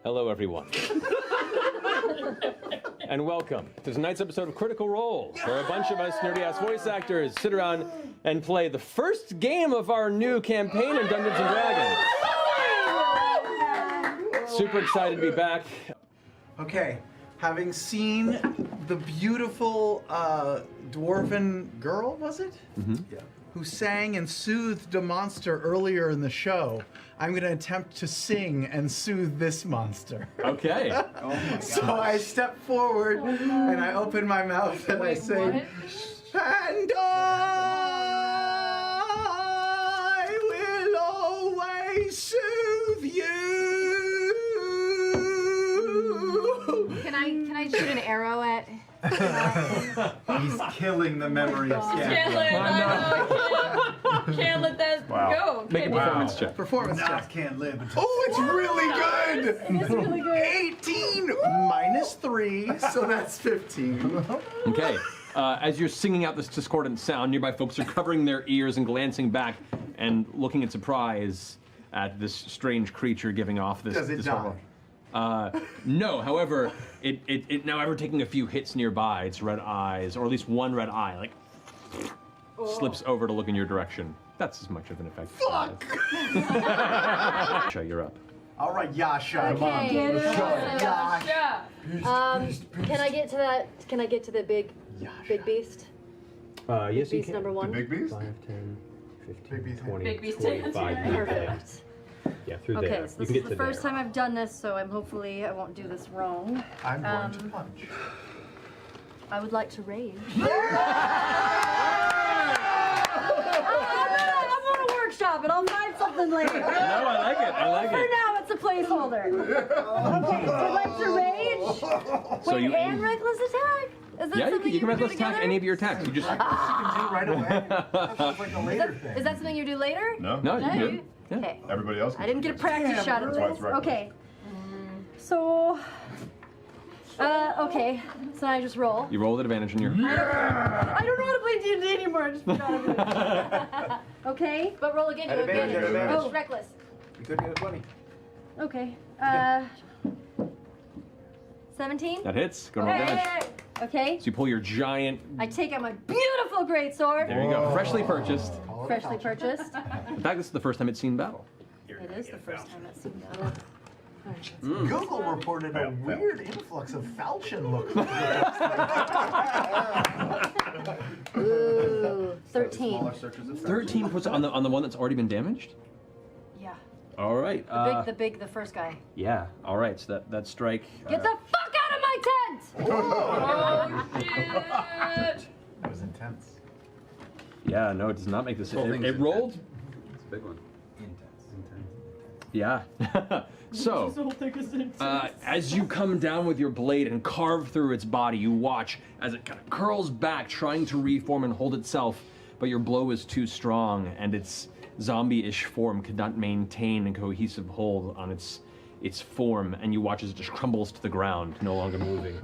Hello, everyone. And welcome to tonight's episode of Critical Role, where a bunch of us nerdy-ass voice actors sit around and play the first game of our new campaign in Dungeons & Dragons. Super excited to be back. Okay, having seen the beautiful dwarven girl, was it? Mm-hmm. Yeah. Who sang and soothed a monster earlier in the show, I'm going to attempt to sing and soothe this monster. Okay. Oh my so I step forward and I open my mouth and I say, and I will always soothe you. Can I shoot an arrow at? He's killing the memory of Can't let that go. Make a performance check. Performance check. Can't live. Oh, it's really good! It is really good. 18 minus 3, so that's 15. Okay. As you're singing out this discordant sound, nearby folks are covering their ears and glancing back and looking in surprise at this strange creature giving off this. Does it this die? horrible- no, however, it now ever taking a few hits nearby, its red eyes, or at least one red eye, like slips over to look in your direction. That's as much of an effect. Fuck! Yasha, you're up. All right, Yasha, come on. Okay. Let's go. Yasha. Yeah. Can I get to that? Can I get to the big beast? Yes, Beast number 1. Big beast? 5, 10, 15, Big beast. 20, Big beast 25. hands, Perfect. Yeah, through Okay, there. so You this can is get the to first there. time I've done this, so hopefully I won't do this wrong. I'm going to punch. I would like to rage. I'm gonna workshop it. I'll find something later. No, I like it. I like For it. now, it's a placeholder. Okay, so I'd like to rage. So Wait, you and aim. reckless attack? Is that Yeah, something you can do reckless attack together? any of your attacks. You just You can do right away. That's like a later thing. Is that something you do later? No? no, you can do it. Yeah. Okay. Everybody else? I didn't get a practice shot at That's why this. it's reckless. Okay. So, okay. So I just roll. You roll with advantage in your. I don't know how to play D&D anymore. I just forgot everything. Okay. But roll again. You have Advantage, advantage. advantage. Oh, reckless. You could get a 20. Okay. 17. That hits. Go roll damage. Okay. So you pull your giant. I take out my beautiful greatsword. There you go. Freshly purchased. Freshly purchased. In fact, this is the first time it's seen battle. It is the first time I've seen that. Google reported a weird influx of falchion look. Ooh, 13. Smaller searches of 13 puts on the one that's already been damaged. Yeah. All right. The first guy. Yeah. All right. So that strike. Get the fuck out of my tent! Oh, shit. That was intense. Yeah. No, it does not make this. Whole thing's It rolled. It's a big one. Yeah. So, as you come down with your blade and carve through its body, you watch as it kind of curls back, trying to reform and hold itself, but your blow is too strong, and its zombie-ish form could not maintain a cohesive hold on its form, and you watch as it just crumbles to the ground, no longer moving.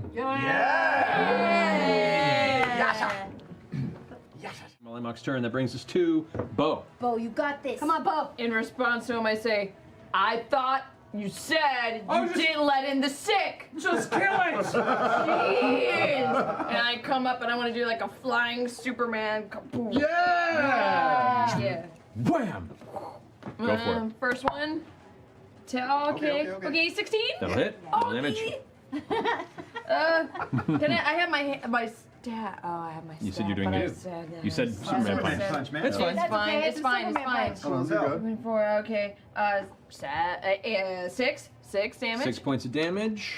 Mollymock's turn. That brings us to Bo. Bo, you got this. Come on, Bo. In response to him, I say, I thought you said you didn't let in the sick. Just kill it! Jeez. And I come up and I want to do like a flying Superman. Kaboom. Yeah! Yeah. Wham! Go for it. First one. Okay. Okay, 16? That'll hit. Roll damage. Can I have my stat? Oh, I have my stat. You said you're doing but I it. said that. You said Superman punch. Punch, man. It's fine. It's fine. okay, It's fine. It's Superman fine. punch. Oh, is it good? 24, okay. 6 damage. 6 points of damage.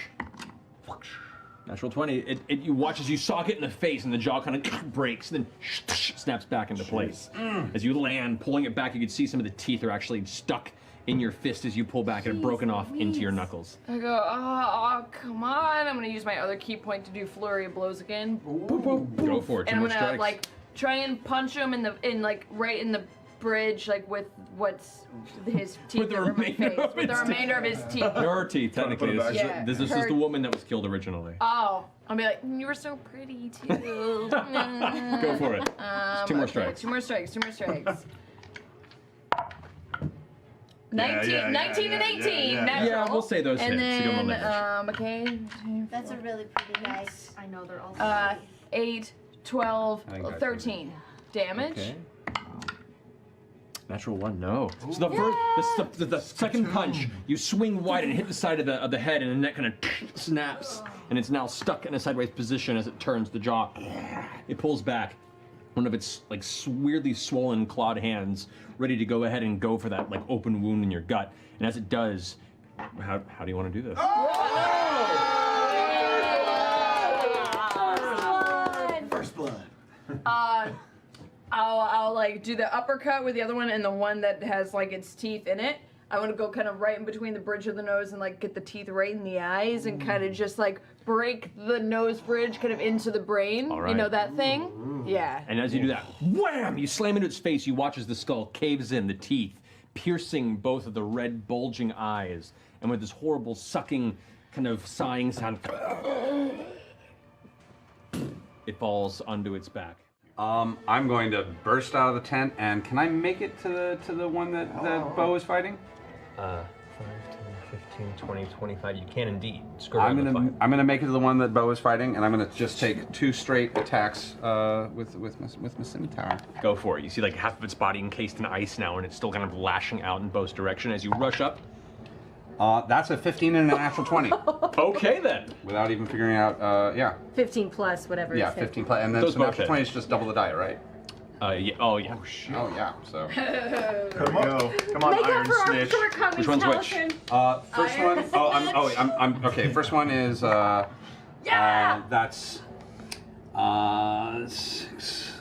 Natural 20. You watch as you sock it in the face and the jaw kind of breaks and then snaps back into place. As you land, pulling it back, you can see some of the teeth are actually stuck in your fist as you pull back and broken off into your knuckles. I go, oh, come on. I'm gonna use my other key point to do flurry of blows again. Go for it. Two And I'm more gonna strikes. like try and punch him right in the bridge, like with what's his teeth With the over my remainder face. of With the its teeth. remainder of his teeth. Her teeth, Trying to put technically. it This, back. is, this is the woman that was killed originally. Oh, I'll be like, you were so pretty too. Go for it. Two more strikes. Two more strikes. 19 and 18, natural. Yeah, we'll say those And hits to give them then, a damage. okay. That's a really pretty dice. I know they're all. 8, 12, I think that's 13 damage. Okay. Natural 1, no. So the first, the second punch, you swing wide and hit the side of the head, and the neck kind of snaps, and it's now stuck in a sideways position as it turns the jaw. It pulls back. One of its like weirdly swollen clawed hands, ready to go ahead and go for that like open wound in your gut. And as it does, how do you want to do this? First blood. I'll like do the uppercut with the other one, and the one that has like its teeth in it. I want to go kind of right in between the bridge of the nose and like get the teeth right in the eyes and kind of just like break the nose bridge kind of into the brain. All right. You know that thing? Yeah. And as you do that, wham! You slam into its face. You watch as the skull caves in, the teeth piercing both of the red, bulging eyes, and with this horrible sucking, kind of sighing sound, it falls onto its back. I'm going to burst out of the tent, and can I make it to the one that Bo is fighting? 5, 10, 15, 20, 25. You can indeed. Screw I'm around the gonna fight. I'm gonna make it to the one that Bo is fighting, and I'm gonna just take 2 straight attacks with my scimitar. Go for it. You see like half of its body encased in ice now, and it's still kind of lashing out in Bo's direction as you rush up. That's a 15 and a natural 20. Okay then. Without even figuring out, yeah. 15 plus whatever. Yeah, is 15 plus, and then Those so both natural hit. 20 is just double the die, right? Yeah. Oh yeah. Oh yeah, so. Come on, come on, Make up Iron for our Snitch. shortcomings, Which one's which? Allison. First Iron one, I'm okay, first one is, Yeah! that's, 6,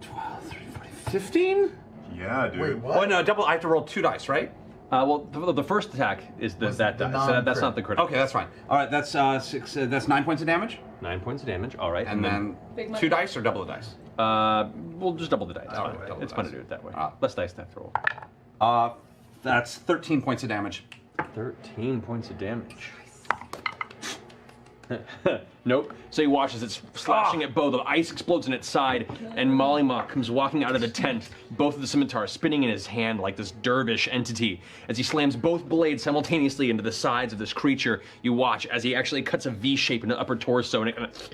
12, 13, 14, 15? Yeah, dude. Wait, what? Oh no, double, I have to roll 2 dice, right? Well, the first attack is Was that the die. So that's not the critical. Okay, that's fine. All right, that's 6, that's 9 points of damage, 9 points of damage. All right. and then Big 2 money. dice or double the dice? We'll just double the dice. It's All fine. right, double It's the fun to dice. do it that way. Ah. Less dice to have to roll. That's 13 points of damage. 13 points of damage. Nope. So you watch as it's slashing at Bo. The ice explodes in its side, and Mollymok comes walking out of the tent, both of the scimitars spinning in his hand like this dervish entity. As he slams both blades simultaneously into the sides of this creature, you watch as he actually cuts a V shape in the upper torso, and it kind of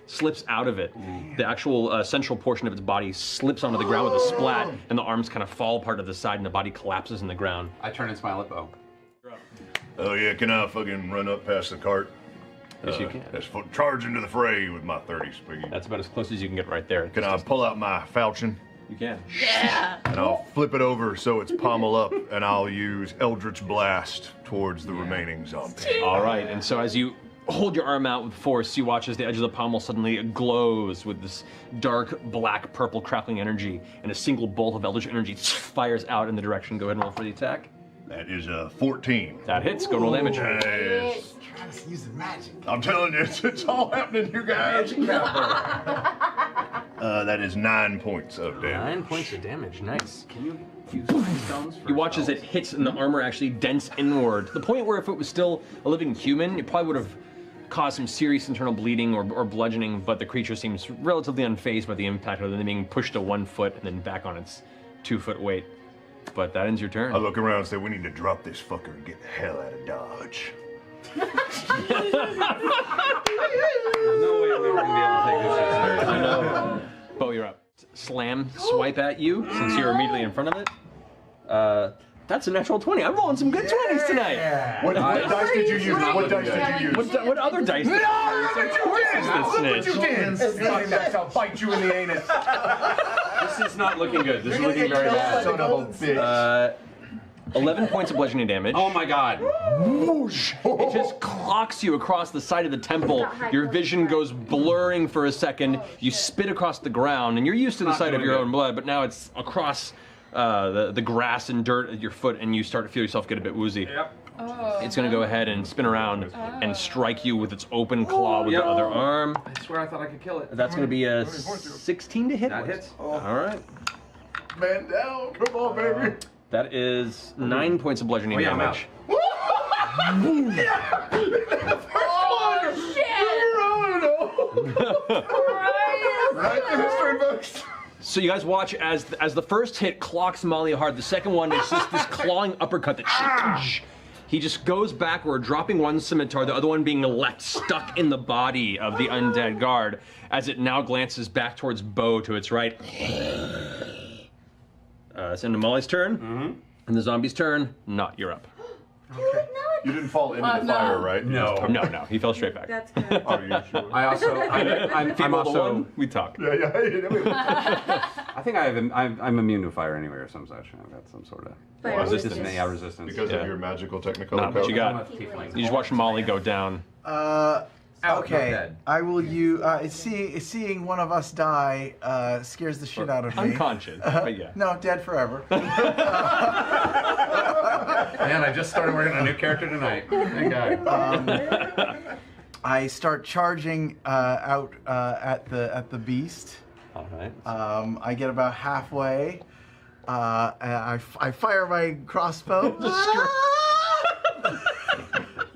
slips out of it. The actual central portion of its body slips onto the ground with a splat, and the arms kind of fall apart to the side, and the body collapses in the ground. I turn and smile at Bo. Oh yeah, can I fucking run up past the cart? Yes, you can. Let's charge into the fray with my 30 speed. That's about as close as you can get right there. Can I pull out my falchion You can. Yeah! and I'll flip it over so it's pommel up, and I'll use Eldritch Blast towards the remaining zombies. All right, and so as you hold your arm out with force, you watch as the edge of the pommel suddenly glows with this dark, black, purple, crackling energy, and a single bolt of Eldritch energy fires out in the direction. Go ahead and roll for the attack. That is a 14. That hits. Go roll damage. Yes. Travis using magic. I'm telling you, it's all happening, you guys. That is 9 points of damage. 9 points of damage. Nice. Can you use mind stones for You watch as it hits and the armor actually dents inward to the point where if it was still a living human, it probably would have caused some serious internal bleeding or bludgeoning, but the creature seems relatively unfazed by the impact other than being pushed to 1 foot and then back on its 2-foot weight. But that ends your turn. I look around and say, we need to drop this fucker and get the hell out of Dodge. No way I'm ever gonna be able to take this shit seriously. I know. Bo, you're up. Slam, swipe at you since you're immediately in front of it. That's a natural 20. I'm rolling some good 20s tonight. What dice did you use? What dice did you use? What other dice? Of course it's the snitch. It's not that I'll bite you in the anus. This is not looking good. This is looking very bad. Son of a bitch. 11 points of bludgeoning damage. Oh my god. It just clocks you across the side of the temple. Your vision goes blurring for a second. You spit across the ground, and you're used to the Not sight of doing your good. own blood, but now it's across the grass and dirt at your foot, and you start to feel yourself get a bit woozy. Yep. It's going to go ahead and spin around and strike you with its open claw with the other arm. I swear I thought I could kill it. That's going to be a 16 to hit. That hits. All right. Man down. Come on, baby. That is 9 points of bludgeoning Oh, yeah, I'm damage. Oh, shit! Write the history books. So you guys watch as the first hit clocks Molly hard. The second one is just this clawing uppercut that he just goes backward, dropping one scimitar, the other one being left stuck in the body of the undead guard as it now glances back towards Bo to its right. It's into Molly's turn, and the zombie's turn. Not, you're up. You didn't fall into the fire, right? No. No, he fell straight back. That's good. Are you sure? I also, I'm also, we talk. Yeah. I think I'm immune to fire anyway or some such. I've got some sort of Fire resistance. resistance. Because Yeah. of your magical technical Not what you got. Tiefling. You just watch Molly go down. Out, not Okay, dead. I will use. Seeing one of us die scares the shit out of me. Unconscious, but yeah. No, dead forever. Man, I just started working on a new character tonight. Thank God. I start charging out at the beast. All right. I get about halfway. I fire my crossbow.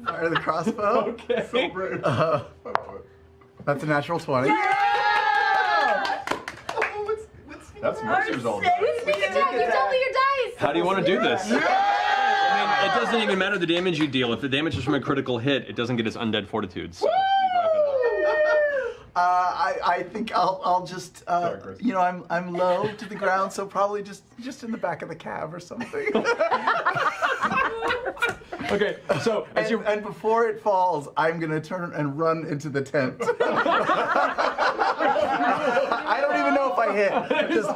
Fire the crossbow. Okay. So brave. That's a natural 20. That's Mercer's own. Sneak attack, you double your dice! How do you want to do this? I mean, it doesn't even matter the damage you deal. If the damage is from a critical hit, it doesn't get its undead fortitude. So I think I'll just I'm low to the ground, so probably just in the back of the cab or something. okay, so as you And before it falls, I'm gonna turn and run into the tent. I don't even know if I hit. Just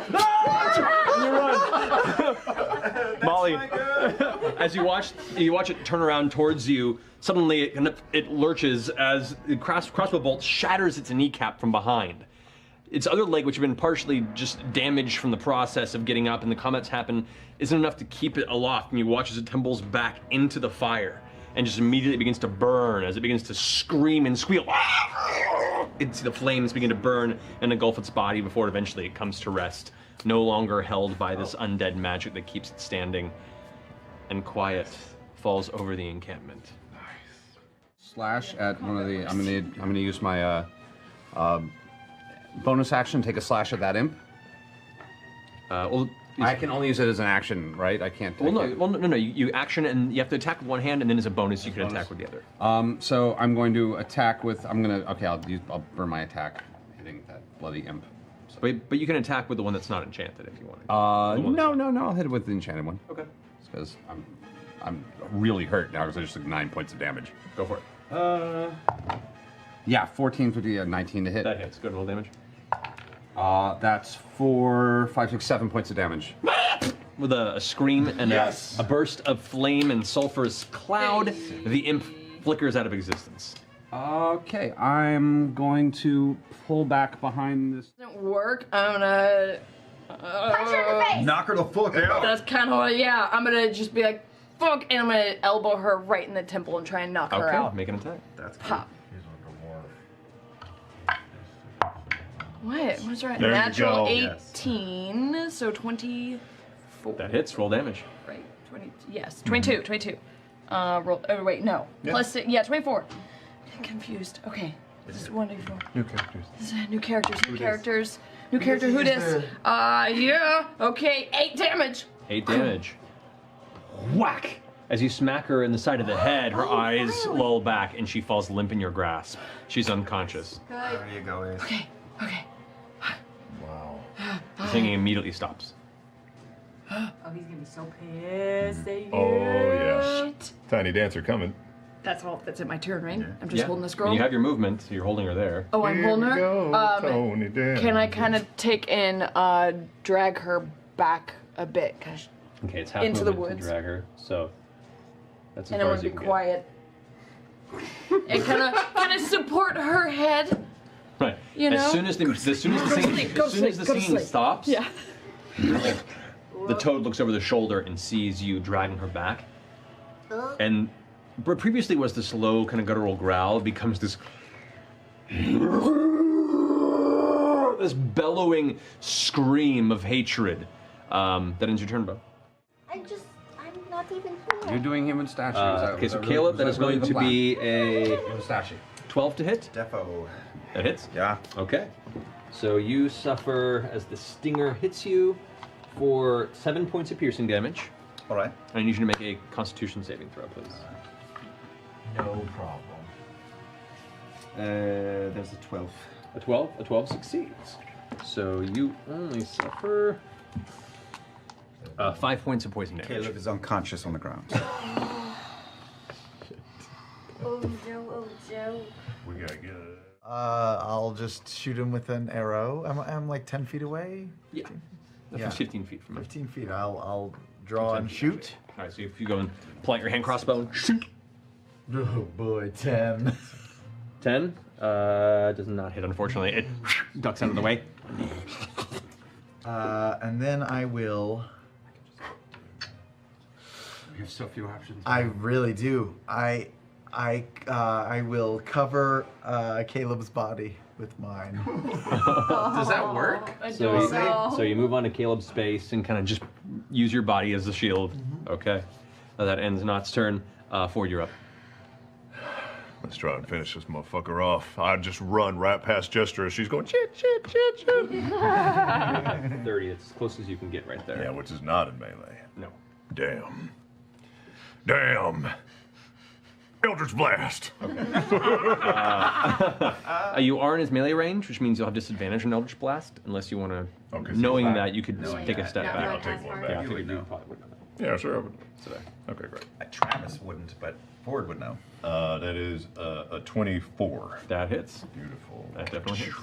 Molly, as you watch it turn around towards you, suddenly it lurches as the crossbow bolt shatters its kneecap from behind. Its other leg, which had been partially just damaged from the process of getting up and the comments happen, isn't enough to keep it aloft, and you watch as it tumbles back into the fire and just immediately begins to burn as it begins to scream and squeal. It's the flames begin to burn and engulf its body before eventually it comes to rest, no longer held by this undead magic that keeps it standing, and quiet falls over the encampment. Slash at one of the. I'm gonna use my bonus action. Take a slash at that imp. I can only use it as an action, right? I can't. No. You action and you have to attack with one hand, and then as a bonus you can attack with the other. So I'm going to attack with. I'll burn my attack, hitting that bloody imp. So. But you can attack with the one that's not enchanted if you want. No. I'll hit it with the enchanted one. Okay. Because I'm really hurt now because I just took 9 points of damage. Go for it. Yeah, 14, 50, 19 to hit. That hits. Good roll damage. That's 4, 5, 6, 7 points of damage. With a scream and Yes. a burst of flame and sulphurous cloud, the imp flickers out of existence. Okay, I'm going to pull back behind this. Doesn't work. I'm gonna. Punch her in the face! Knock her the fuck out. That's kind of yeah. I'm gonna just be like, fuck, and I'm gonna elbow her right in the temple and try and knock her Okay, out. make an attack. That's Pop. What? What's right? There you Natural go. 18, so 24. That hits. Roll damage. Right, 20. Yes, 22. 22. Roll. Oh wait, no. Yeah. Plus 24. I'm confused. Okay. This is 1d4. New characters. This is new characters. New Who dis? characters. New character. Who dis? Yeah. Okay. 8 damage. 8 damage. Whack! As you smack her in the side of the head, her eyes lull back and she falls limp in your grasp. She's unconscious. There you go, Ace. Okay. Okay. Wow. The singing immediately stops. Oh, he's gonna be so pissed at you. Oh yeah. Shit. Tiny dancer coming. That's all. That's it. My turn, right? I'm just holding this girl. And you have your movement, so you're holding her there. Oh, I'm Here holding we her. go, Tony dancer. Can I kind of take and drag her back a bit? Okay, it's half Into the movement woods. to drag her, so that's as And I far want as to you be can quiet. And kind of support her head. get. Right. You know? As soon as the singing stops, Yeah. the toad looks over the shoulder and sees you dragging her back. And what previously was this low kind of guttural growl becomes this bellowing scream of hatred. That ends your turn, Bo. I'm not even here. You're doing him in statue. Okay, so Caleb, that is going to be a statue. 12 to hit. Defo. That hits. Yeah. Okay. So you suffer as the stinger hits you for 7 points of piercing damage. All right. I need you to make a Constitution saving throw, please. No problem. There's a 12. A 12? A 12 succeeds. So you only suffer 5 points of poison damage. Caleb is unconscious on the ground. Oh no, oh no. We gotta get it. I'll just shoot him with an arrow. I'm like 10 feet away. Yeah. That's Yeah. 15 feet from it. 15 feet. I'll draw and shoot. All right, so if you go and pull out your hand crossbow and shoot. Oh boy, 10. 10 does not hit, unfortunately. It ducks out of the way. And then I will. We have so few options. I really do. I will cover Caleb's body with mine. Does that work? So you move on to Caleb's space and kind of just use your body as the shield. Okay. That ends Nott's turn. Ford, you're up. Let's try and finish this motherfucker off. I just run right past Jester as she's going, shit, shit, shit, shit. 30, it's as close as you can get right there. Yeah, which is not in melee. No. Damn. Damn. Eldritch Blast. You are in his melee range, which means you'll have disadvantage on Eldritch Blast, unless you want to, Okay, so knowing five. that you could take a step Yeah, back. like take as one far back. Yeah, I You figured would you know. probably would know that. Yeah, sure I would. So there. Okay, great. Travis wouldn't, but Ford would know. That is a 24. That hits. Beautiful. That definitely hits.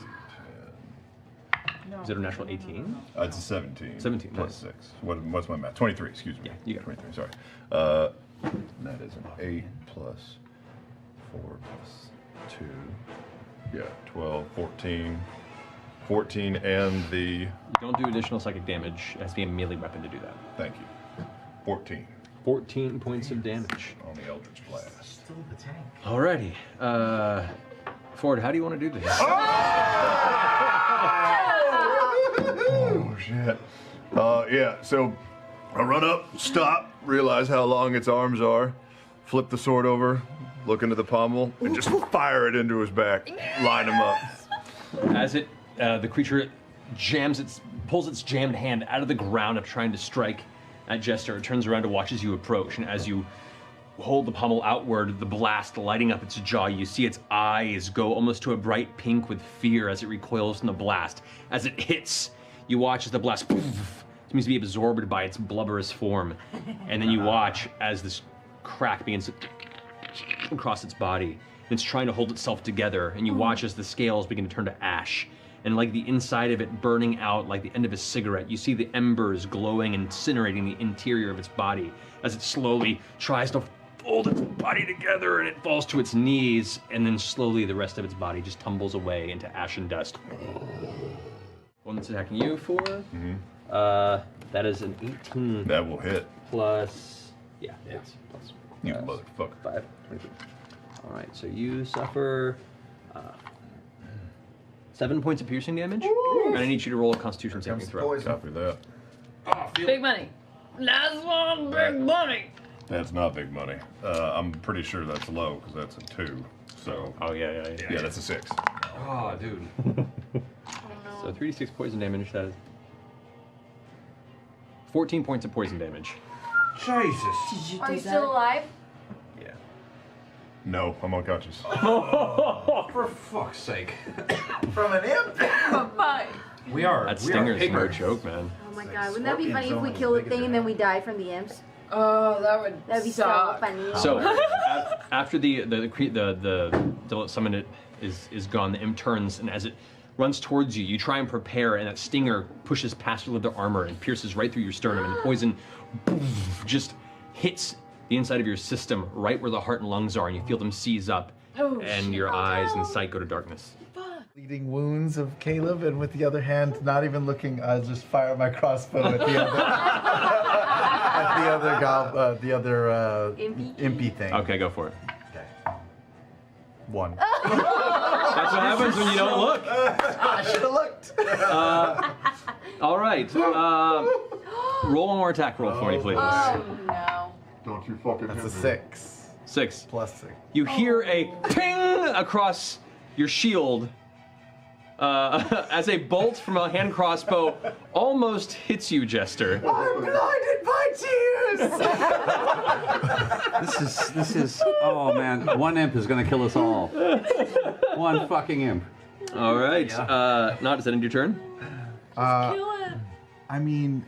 Is it a natural 18? It's a 17. 17, plus nice. 6. What's my math? 23, excuse me. Yeah, you got it. 23, sorry. That is an 8 plus 4 plus 2. Yeah, 12, 14. 14 and the... You don't do additional psychic damage. It has to be a melee weapon to do that. Thank you. 14 14 points of damage. on the Eldritch Blast. Still the tank. Alrighty. Ford, how do you want to do this? Oh, shit. Yeah, so I run up, stop, realize how long its arms are, flip the sword over, look into the pommel, and just fire it into his back, line him up. As it, the creature pulls its jammed hand out of the ground of trying to strike at Jester. It turns around to watch as you approach, and as you hold the pommel outward, the blast lighting up its jaw, you see its eyes go almost to a bright pink with fear as it recoils from the blast. As it hits, you watch as the blast seems to be absorbed by its blubberous form, and then you watch as this crack begins to across its body. It's trying to hold itself together, and you watch as the scales begin to turn to ash. And like the inside of it burning out like the end of a cigarette, you see the embers glowing and incinerating the interior of its body as it slowly tries to fold its body together, and it falls to its knees, and then slowly the rest of its body just tumbles away into ash and dust. One that's attacking you for, that is an 18 That will hit. plus, yeah, it's plus You motherfucker. 5, 22. All right, so you suffer 7 points of piercing damage, and I need you to roll a Constitution saving throw. Copy that. Big money. Last one, big money. That's not big money. I'm pretty sure that's low, because that's a 2. So, Oh yeah. yeah, that's a 6. Oh, dude. So 3d6 poison damage. That is 14 points of poison damage. Jesus. Are you still alive? Yeah. No, I'm unconscious. For fuck's sake. From an imp? Bye. We are. That we are stinger's no pigers. joke, man. Oh my god, wouldn't that be funny if we kill the thing and then we die from the imps? Oh, that would That'd be suck. so funny. So after the summon is gone, the imp turns, and as it runs towards you, you try and prepare, and that stinger pushes past your leather armor and pierces right through your sternum, and the poison just hits the inside of your system, right where the heart and lungs are, and you feel them seize up, and your eyes and sight go to darkness. Bleeding wounds of Caleb, and with the other hand, not even looking, I'll just fire my crossbow at the other, impy thing. Okay, go for it. Okay. 1. That's what happens when you don't look. I should have looked. All right. Roll one more attack roll for me, please. Oh no. Don't you fucking That's hit a me. 6. 6. +6. You hear a ping across your shield as a bolt from a hand crossbow almost hits you, Jester. I'm blinded by tears! This is. Oh man, one imp is gonna kill us all. One fucking imp. All right. Not is that end your turn? Kill it. I mean,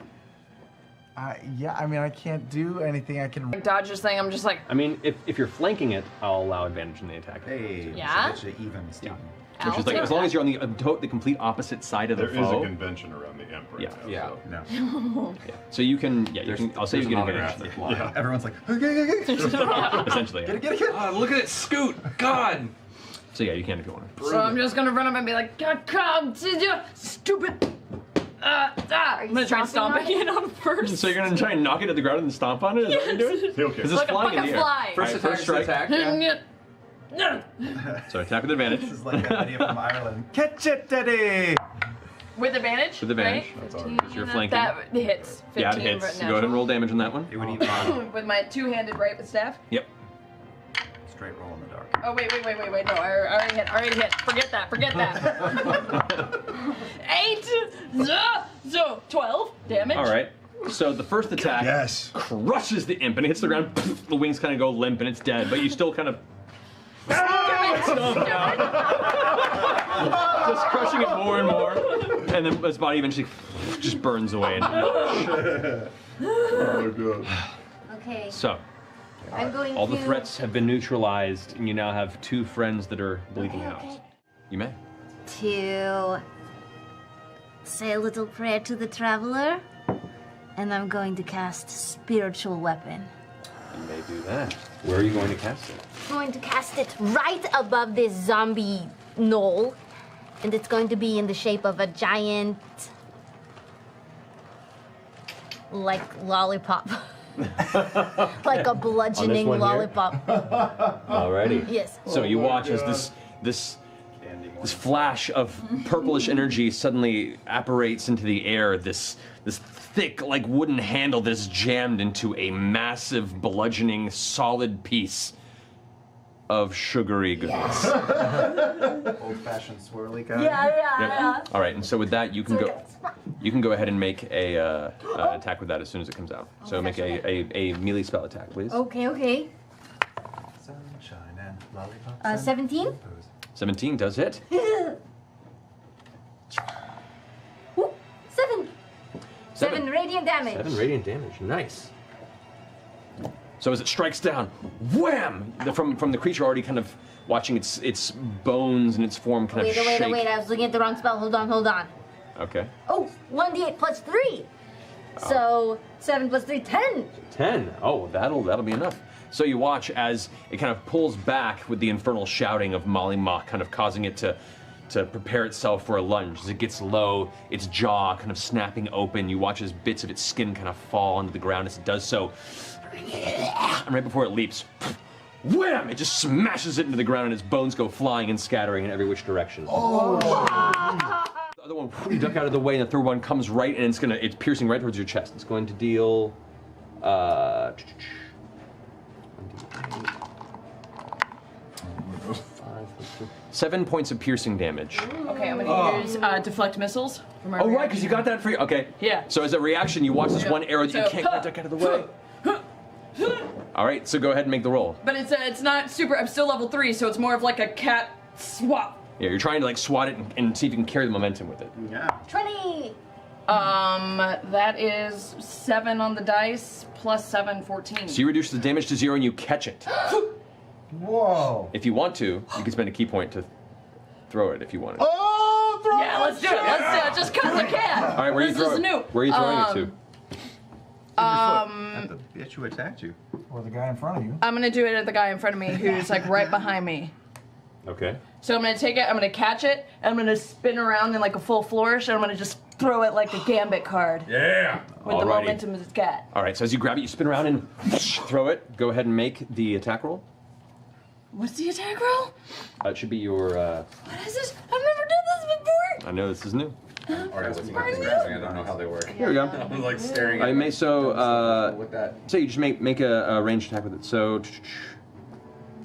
I can't do anything. I can. Like dodge this thing. I'm just like, I mean, if you're flanking it, I'll allow advantage in the attack. Hey, Yeah? so it's even, Steven. Which is like, as long as you're on the complete opposite side of the There is a foe. convention around the Emperor. Yeah. Yeah. No. So you can, I'll say you get There's an advantage. autograph that's Everyone's like, okay. Essentially. Yeah. Get it. look at it scoot! God! So yeah, you can if you want to. so I'm just gonna run up and be like, God, come to you, stupid. I'm gonna try stomping it on first. So you're gonna try and knock it to the ground and stomp on it? Is that what you're doing? He'll kill. Is this Like a flying in fucking the air? fly. First Alright, attack, first strike. attack. Yeah. So attack with advantage. This is like that idiot from Ireland. Catch it, Daddy! With advantage? With advantage. Right? That's all. 15, Because you're flanking. That hits. 15 Yeah, it hits. right So go ahead and roll damage on that one. It would even With my two-handed right with staff. Yep. straight roll in the dark. Oh, wait. No, I already hit. Forget that. 8, so 12 damage. All right. So the first attack Yes. crushes the imp and it hits the ground. The wings kind of go limp and it's dead, but you still kind of just crushing it more and more, and then his body eventually just burns away. Oh god. Okay. So I'm going all to. the threats have been neutralized, and you now have 2 friends that are bleeding out. Okay. You may. To say a little prayer to the traveler, and I'm going to cast spiritual weapon. You may do that. Where are you going to cast it? I'm going to cast it right above this zombie knoll, and it's going to be in the shape of a giant, like lollipop, like a bludgeoning one here? lollipop. Alrighty. Yes. So you watch as this flash of purplish energy suddenly apparates into the air. This thick, like wooden handle that's jammed into a massive, bludgeoning, solid piece of sugary goodness. Old-fashioned swirly guy. Yeah. All right, and so with that, you can go. You can go ahead and make a attack with that as soon as it comes out. So make a melee spell attack, please. Okay. Sunshine and lollipops. 17. 17 does hit. Ooh, 7. 7 radiant damage. 7 radiant damage. Nice. So as it strikes down, wham! From the creature already kind of watching its bones and its form kind of shake. Wait, I was looking at the wrong spell. Hold on. Okay. Oh, 1d8 plus 3. So 7 plus 3, 10. 10. Oh, that'll be enough. So you watch as it kind of pulls back with the infernal shouting of Molly Mock, kind of causing it to prepare itself for a lunge. As it gets low, its jaw kind of snapping open. You watch as bits of its skin kind of fall onto the ground as it does so. And right before it leaps, wham! It just smashes it into the ground and its bones go flying and scattering in every which direction. Oh! The other one, you duck out of the way, and the third one comes right, and it's piercing right towards your chest. It's going to deal 7 points of piercing damage. Okay, I'm gonna use deflect missiles. For my Oh, right, reaction. because you got that free. Okay. Yeah. So as a reaction, you watch this Yeah. one arrow that you So, can't quite duck out of the way. All right, so go ahead and make the roll. But it's not super. I'm still level 3, so it's more of like a cat swap. Yeah, you're trying to like swat it and see if you can carry the momentum with it. Yeah. 20. That is 7 on the dice plus 7, 14. So you reduce the damage to 0 and you catch it. Whoa. If you want to, you can spend a key point to throw it if you wanted. Oh, throw Yeah, let's do it. Just cause I can. All right, where are you This is throwing? new. Where are you throwing it to? At the bitch who attacked you. Or the guy in front of you. I'm gonna do it at the guy in front of me who's like right behind me. Okay. So I'm gonna take it, I'm gonna catch it, and I'm gonna spin around in like a full flourish, and I'm gonna just throw it like a gambit card Yeah. with the momentum it's got. All right, so as you grab it, you spin around and throw it. Go ahead and make the attack roll. What's the attack roll? It should be your. What is this? I've never done this before. I know this is new. Alright, what's my grasping? I don't know how they work. Here we go. I was like staring I at may so. with that. So you just make a ranged attack with it. So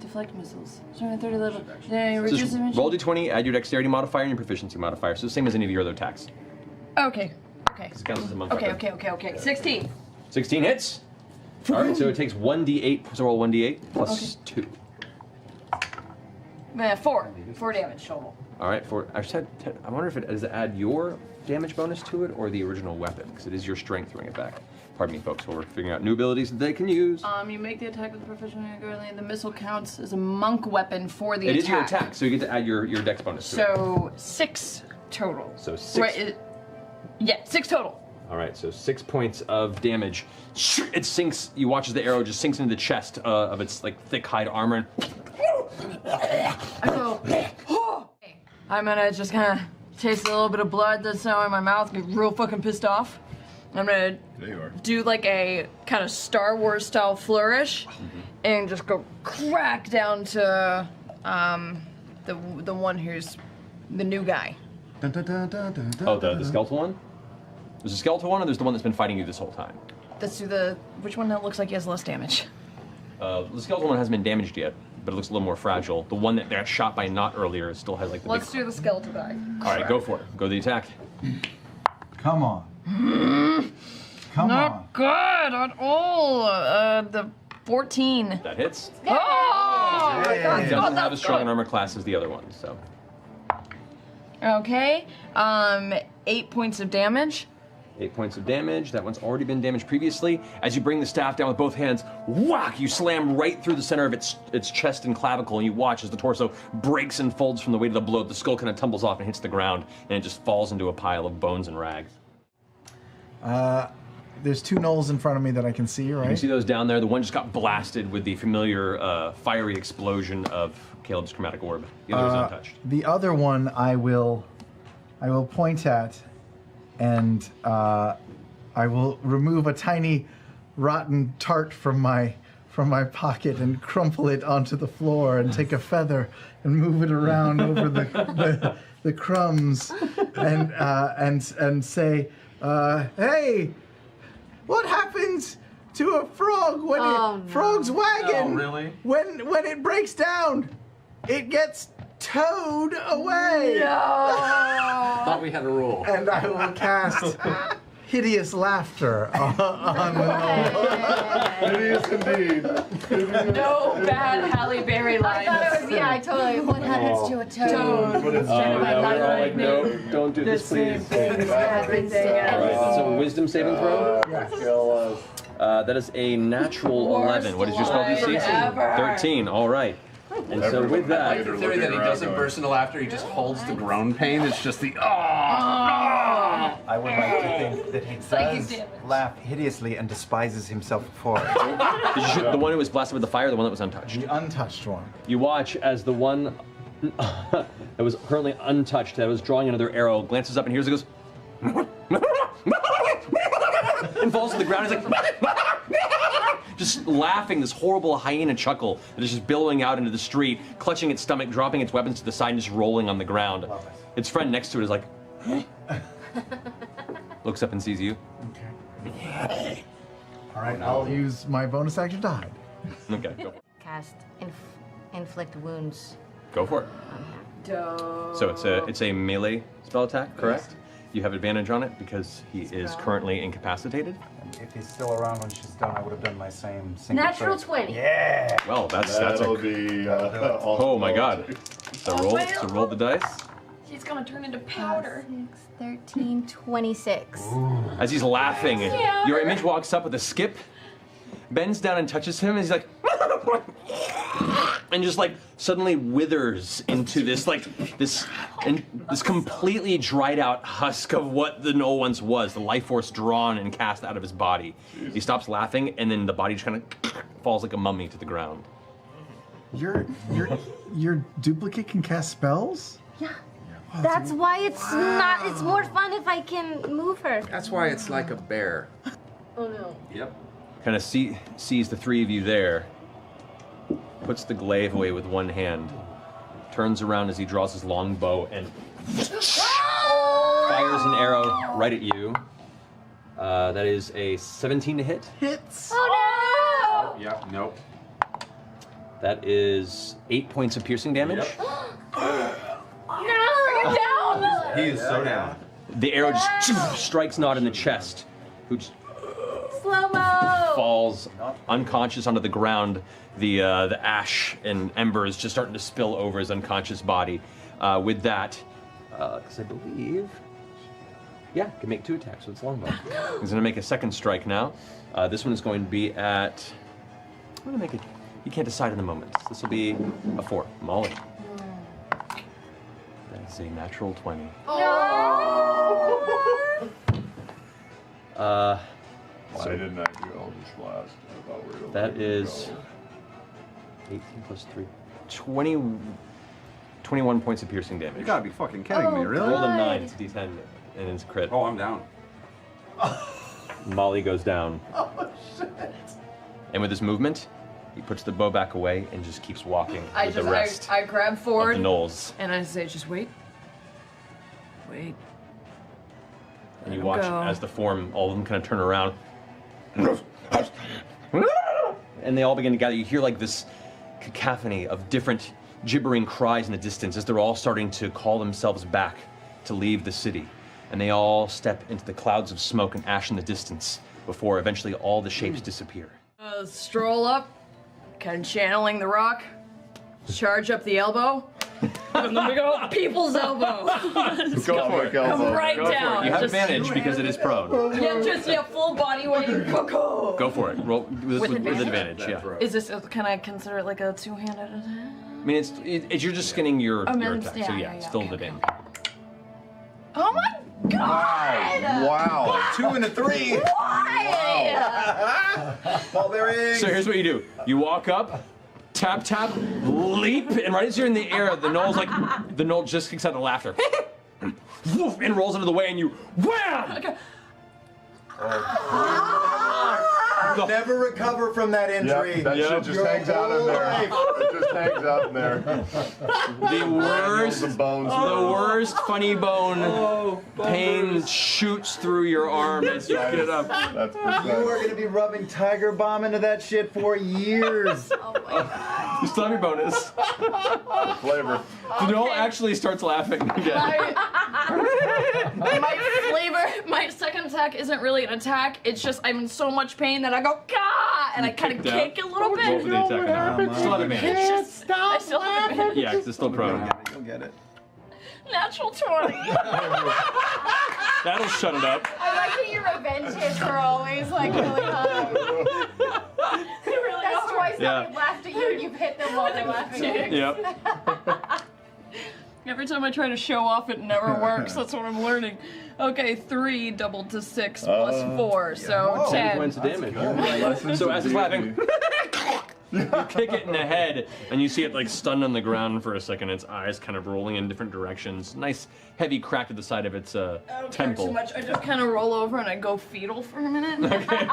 deflect missiles. So 30 level. Then So reduce just damage. roll d20, add your dexterity modifier and your proficiency modifier. So the same as any of your other attacks. Okay. Okay. It counts as a monk Okay, weapon. okay. 16. 16 hits. All right, so it takes 1d8. So roll 1d8 plus 2. 4. 4 damage total. All right, I wonder if does it add your damage bonus to it or the original weapon, because it is your strength throwing it back. Pardon me, folks, while we're figuring out new abilities that they can use. You make the attack with proficient and the missile counts as a monk weapon for the It attack. is your attack, so you get to add your dex bonus to it. So 6 total. So 6. Right, yeah, 6 total. All right, so 6 points of damage. It sinks. You watch as the arrow just sinks into the chest of its like thick hide armor. I go, I'm gonna just kind of taste a little bit of blood that's now in my mouth, get real fucking pissed off. I'm gonna There you are. do like a kind of Star Wars style flourish and just go crack down to the one who's the new guy. Dun, dun, dun, dun, dun, dun, Oh, dun, the dun. skeletal one? There's a skeletal one, or there's the one that's been fighting you this whole time? Let's do the which one that looks like he has less damage. The skeletal one hasn't been damaged yet, but it looks a little more fragile. The one that got shot by Knot earlier still has like the Let's big... do the skeletal guy. All right, go for it. Go to the attack. Come on. Come on. Not good at all. The 14. That hits. Oh! my It God, doesn't have that's as strong an good. armor class as the other ones, so... Okay. 8 points of damage. 8 points of damage. That one's already been damaged previously. As you bring the staff down with both hands, whack! You slam right through the center of its chest and clavicle, and you watch as the torso breaks and folds from the weight of the blow. The skull kind of tumbles off and hits the ground, and it just falls into a pile of bones and rags. There's 2 gnolls in front of me that I can see, right? You can see those down there. The one just got blasted with the familiar fiery explosion of Caleb's chromatic orb. The other is untouched. The other one I will point at, and I will remove a tiny rotten tart from my pocket and crumple it onto the floor and take a feather and move it around over the crumbs and say, hey, what happens to a frog when frog's wagon? Oh, really? When it breaks down, it gets towed away. Thought we had a rule. And I will cast hideous laughter on the gnoll. Hideous indeed. No bad Halle Berry I thought it was, yeah, I totally. What happens to a toad? But it's No, don't do this, please. Happens to All right, so wisdom saving throw. skill That is a natural 11. What is your spell DC? ever. 13. All right. And so with that, The theory that he doesn't burst into laughter, he just holds the groan pain. It's just the I would like to think that he Psychic does damage. laugh hideously and despises himself for it. did you shoot the one who was blasted with the fire, or the one that was untouched? The untouched one. You watch as the one that was currently untouched, that was drawing another arrow, glances up and hears it goes, and falls to the ground. He's like, just laughing, this horrible hyena chuckle that is just billowing out into the street, clutching its stomach, dropping its weapons to the side, and just rolling on the ground. Its friend next to it is like, looks up and sees you. Okay. All right, I'll use my bonus action to hide. Okay, go for it. Cast inflict wounds. Go for it. Dope. So it's a melee spell attack, correct? You have advantage on it because he is currently incapacitated. And if he's still around when she's done, I would have done my same single Natural trait. 20. Yeah! Well, that's That'll a be awesome. oh my god. So roll the dice. She's gonna turn into powder. 6, 13, 26. As he's laughing, your image walks up with a skip, bends down and touches him, and he's like, and just like suddenly withers into this this completely dried out husk of what the gnoll once was, the life force drawn and cast out of his body. He stops laughing, and then the body just kind of falls like a mummy to the ground. Your duplicate can cast spells? Yeah. That's why it's not. It's more fun if I can move her. That's why it's like a bear. Oh no. Yep. Kind of sees the three of you there, puts the glaive away with one hand, turns around as he draws his long bow and fires an arrow right at you. That is a 17 to hit. Hits. Oh Yep. Nope. That is 8 points of piercing damage. No! Are you down? He is so down. The arrow just strikes Nod in the chest, who just Slow-mo! falls unconscious onto the ground. The ash and embers just starting to spill over his unconscious body. With that, because I believe, yeah, can make 2 attacks with its longbow. He's going to make a second strike now. This one is going to be at. I'm going to make it. You can't decide in the moment. This will be a 4. Molly. That's a natural 20. Why didn't I do Eldritch Blast? I thought we were That is 18 plus 3. 21 points of piercing damage. You gotta be fucking kidding me, really? Rolled a 9, it's a d10, and it's a crit. Oh, I'm down. Molly goes down. Oh shit! And with his movement, he puts the bow back away and just keeps walking with the rest I grab of forward the gnolls. and I say, just wait. Wait. And you Let him watch go. as the form, all of them kind of turn around. And they all begin to gather. You hear like this cacophony of different gibbering cries in the distance as they're all starting to call themselves back to leave the city. And they all step into the clouds of smoke and ash in the distance before eventually all the shapes disappear. Stroll up, kind of channeling the rock, charge up the elbow, and then we go people's elbow. Go for it. Come right Go for down. it. You have Just- advantage because it is prone. Yeah, full body weight. Go for it. Roll with advantage. Yeah. Is this? Can I consider it like a two-handed attack? I mean, it's you're just skinning your attack, so yeah, it's still the advantage. Oh my god! Wow. 2 and a 3. Why? Ball bearings. So here's what you do: you walk up, tap, tap, leap, and right as you're in the air, the gnoll just kicks out the laughter, woof, and rolls into the way, and you wham! Okay. Never recover from that injury. Yep, that shit just hangs out in there. It just hangs out in there. The worst, The bones. the worst funny bone pain shoots through your arm as you get up. That's You are going to be rubbing Tiger Bomb into that shit for years. You still have your bonus. flavor. The gnoll actually starts laughing again. My second attack isn't really an attack. It's just I'm in so much pain that I go gah, and I kind of kicked out. kick a little Roll bit. for the attack. and still have advantage. I still have advantage. Yeah, because it's still prone. You'll get it. Natural 20. That'll shut it up. I like that your revenge hits are always like really high. That's twice Yeah. somebody laughed at you and you've hit them while they're laughing at you. Yep. Every time I try to show off, it never works. That's what I'm learning. Okay, 3 doubled to 6 plus 4, so 10 10. points of damage. So as it's laughing, you kick it in the head, and you see it like stunned on the ground for a second. Its eyes kind of rolling in different directions. Nice heavy crack to the side of its I don't care too temple. much. I just kind of roll over and I go fetal for a minute. Okay.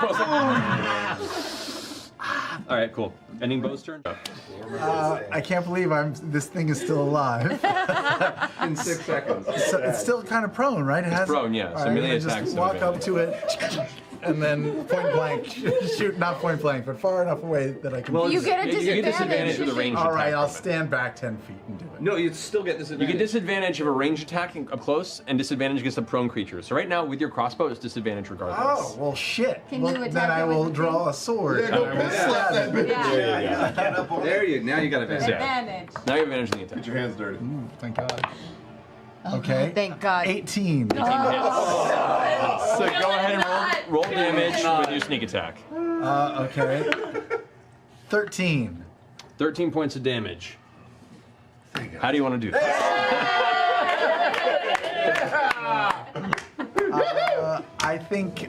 All right, cool. Ending Bo's turn. I can't believe this thing is still alive. In 6 seconds. So it's still kind of prone, right? It has prone, yeah, so All right, melee I just attacks walk have up to it, and then point blank shoot, not point blank, but far enough away that I can. You get a You get disadvantage disadvantage. with a ranged All right, attack I'll from it. stand back 10 feet and do it. No, you still get You disadvantage. get disadvantage of a ranged attack up close, and disadvantage against a prone creature. So right now, with your crossbow, it's disadvantage regardless. Oh well, shit. Can well, you attack then I it with will the draw a sword. Yeah, go and I will slap stab that it. bitch. Yeah. There you now you got advantage. Yeah. Advantage. Now you have advantage in the attack. Get your hands dirty. Thank God. Okay. Thank God. 18. So go ahead and roll damage with your sneak attack. Okay. 13. 13 points of damage. How do you want to do this? I think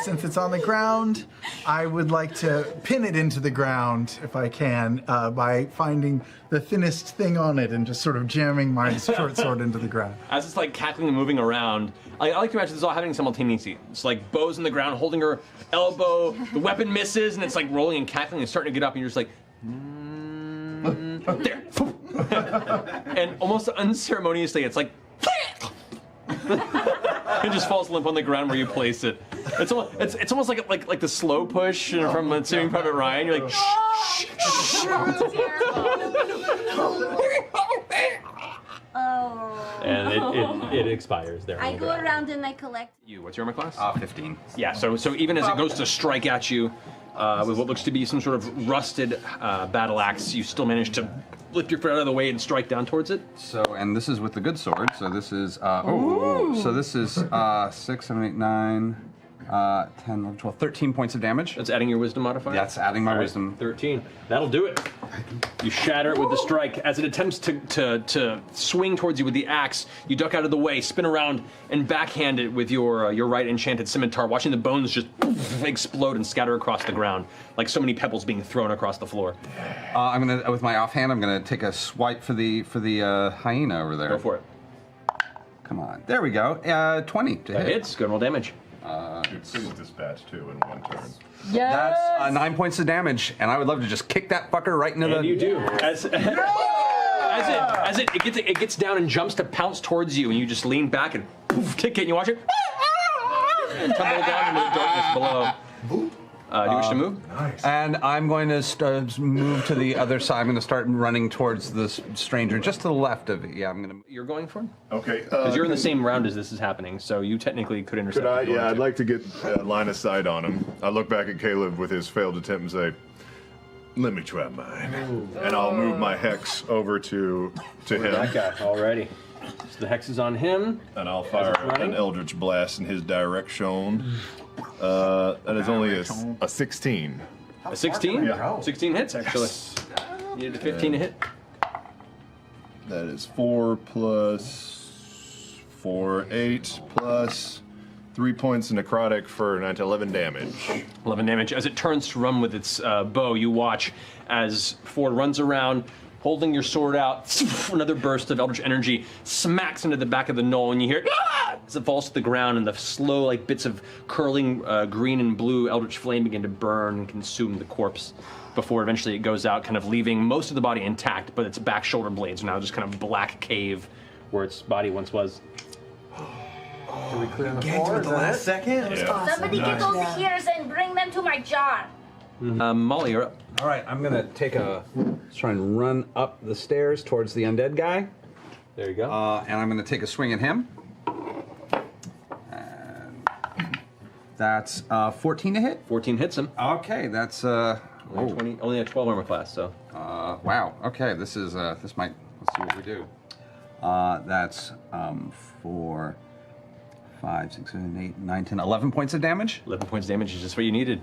since it's on the ground, I would like to pin it into the ground if I can by finding the thinnest thing on it and just sort of jamming my short sword into the ground. As it's like cackling and moving around, I like to imagine this all happening simultaneously. It's like Bo's in the ground holding her elbow, the weapon misses, and it's like rolling and cackling and starting to get up, and you're just like, there. And almost unceremoniously, it's like, It just falls limp on the ground where you place it. It's almost like the slow push from Saving Private Ryan. You're like, shh, shh, Oh. and it expires there. I go around and I collect. What's your armor class? 15. Yeah. So even as it goes to strike at you with what looks to be some sort of rusted battle axe, you still manage to lift your foot out of the way and strike down towards it. So, and this is with the good sword. So this is so this is 6, 7, 8, 9, 10, 11, 12, 13 points of damage. That's adding your wisdom modifier? That's adding my All right, wisdom. 13. That'll do it. You shatter it with the strike. As it attempts to swing towards you with the axe, you duck out of the way, spin around, and backhand it with your right enchanted scimitar, watching the bones just explode and scatter across the ground, like so many pebbles being thrown across the floor. I'm gonna, with my offhand, I'm gonna take a swipe for the hyena over there. Go for it. Come on. There we go. 20 to That hit. hits. Go and roll damage. It's dispatch too in one turn. Yes. That's 9 points of damage, and I would love to just kick that fucker right into And the. you do. As it gets down and jumps to pounce towards you, and you just lean back and kick it, and you watch it and tumble down into the darkness below. Do you wish to move? Nice. And I'm going to move to the other side. I'm going to start running towards this stranger, just to the left of it. Yeah, I'm going to. You're going for him? Okay. Because you're in the same round as this is happening, so you technically could intercept. Could I? if you Yeah, wanted I'd to. like to get line of sight on him. I look back at Caleb with his failed attempt and say, "Let me try mine," and I'll move my hex over to him, That guy, alrighty. So the hex is on him. and I'll fire an Eldritch Blast in his direction. That is only a 16. A 16? Yeah. 16 hits, actually. You needed a 15 to hit. That is 4 plus 4, 8 plus 3 points of necrotic for 9 to 11 damage. 11 damage. As it turns to run with its bow, you watch as Ford runs around, holding your sword out. Another burst of eldritch energy smacks into the back of the knoll, and you hear "Ah!" as it falls to the ground, and the slow, like bits of curling green and blue eldritch flame begin to burn and consume the corpse. Before eventually it goes out, kind of leaving most of the body intact, but its back shoulder blades are now just kind of black cave where its body once was. Did we clear the floor at the last second? Yeah. Somebody get those hears and bring them to my jar. Molly, you're up. All right, I'm going to let's try and run up the stairs towards the undead guy. There you go. And I'm going to take a swing at him. And that's 14 to hit. 14 hits him. Okay, that's Only a 12 armor class, so. wow. Okay, this is this might. Let's see what we do. That's 4, 5, 6, 7, 8, 9, 10, 11 points of damage. 11 points of damage is just what you needed.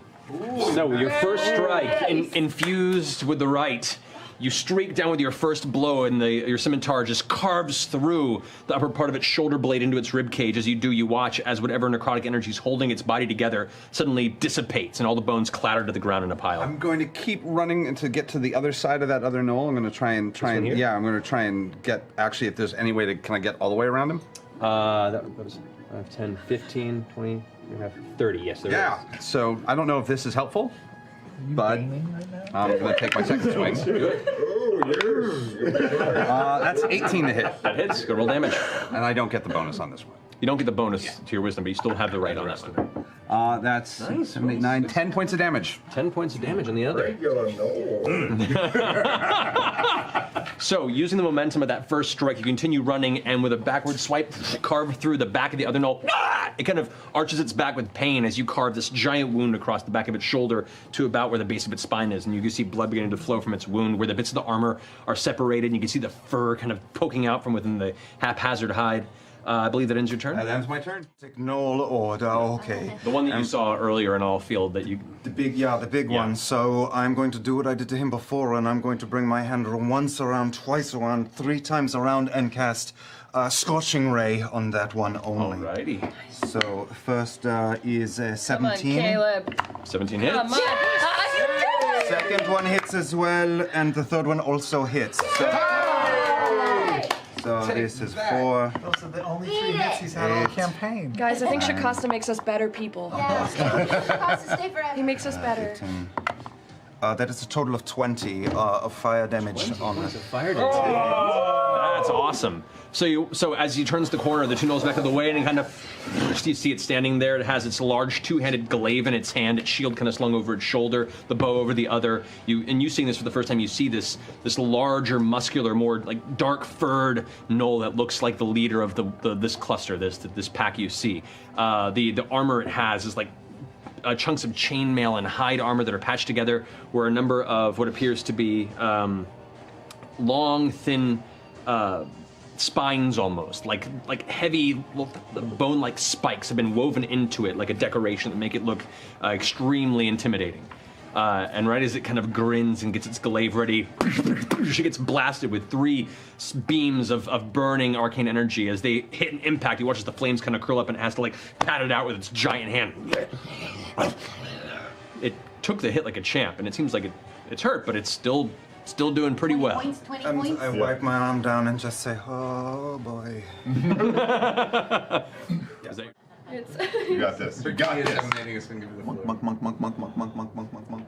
So your first strike, infused with the right, you streak down with your first blow, and your scimitar just carves through the upper part of its shoulder blade into its rib cage. As you do, you watch as whatever necrotic energy is holding its body together suddenly dissipates, and all the bones clatter to the ground in a pile. I'm going to keep running to get to the other side of that other knoll. I'm going to try and here? yeah, I'm going to try and get. Actually, if there's any way to, can I get all the way around him? That was 5, 10, 15, 20, you have 30. Yes, there is. So I don't know if this is helpful, but I'm going to take my second swing. That's 18 to hit. That hits. Go roll damage. And I don't get the bonus on this one. You don't get the bonus to your wisdom, but you still have the right on that one. That's 7, 8, 9, 10 points of damage. 10 points of damage on the other. So, using the momentum of that first strike, you continue running, and with a backward swipe, carve through the back of the other knoll. It kind of arches its back with pain as you carve this giant wound across the back of its shoulder to about where the base of its spine is, and you can see blood beginning to flow from its wound, where the bits of the armor are separated, and you can see the fur kind of poking out from within the haphazard hide. I believe that ends your turn. That ends my turn. Signal order, okay. The one that you saw earlier in all field that you... The big one. So I'm going to do what I did to him before, and I'm going to bring my hand once around, twice around, 3 times around, and cast Scorching Ray on that one only. Alrighty. So first is 17. Come on, Caleb. 17 hits. Come on. You did it! Second one hits as well, and the third one also hits. So this is 4. Those are the only 3 hits he's had all campaign. Guys, I think Shakasta makes us better people. Stay forever. He makes us better. That is a total of 20 of fire damage on it. Fire damage. That's awesome. So as he turns the corner, the two gnolls back out of the way, and kind of you see it standing there. It has its large two-handed glaive in its hand, its shield kind of slung over its shoulder, the bow over the other. You seeing this for the first time, you see this larger, muscular, more like dark-furred gnoll that looks like the leader of this cluster, this pack you see. The armor it has is like chunks of chainmail and hide armor that are patched together, where a number of what appears to be long, thin spines almost, like heavy bone-like spikes have been woven into it like a decoration that make it look extremely intimidating. And right as it kind of grins and gets its glaive ready, she gets blasted with 3 beams of burning arcane energy. As they hit an impact, you watch as the flames kind of curl up and it has to like pat it out with its giant hand. It took the hit like a champ, and it seems like it's hurt, but it's still doing pretty well. 20 And points. I wipe my arm down and just say, oh boy. You got this. You got this. Monk, monk, monk, monk, monk, monk, monk, monk, monk, monk, monk.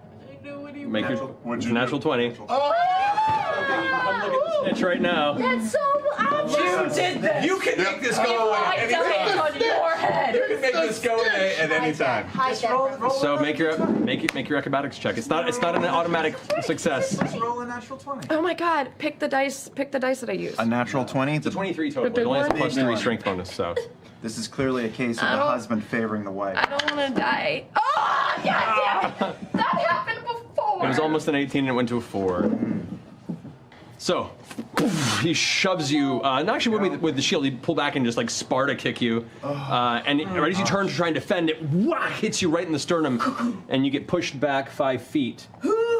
Make your What'd you natural do? 20. Come look at the snitch right now. That's so obvious. You did this. You can make this go away I at died any time. on your head. You can make this go away at any time. Hide that. So make your acrobatics check. It's not an automatic success. Let's roll a natural 20. Oh my god, pick the dice that I use. A natural 20? It's a 23 total. big It only has a one? +3 strength bonus, so. This is clearly a case of I the don't- husband favoring the wife. I don't want to die. Oh, god damn it! That happened before. It was almost an 18 and it went to a 4. So, he shoves you, not actually with the shield, he'd pull back and just like Sparta kick you. And right as you turn to try and defend it, whack, hits you right in the sternum, and you get pushed back 5 feet,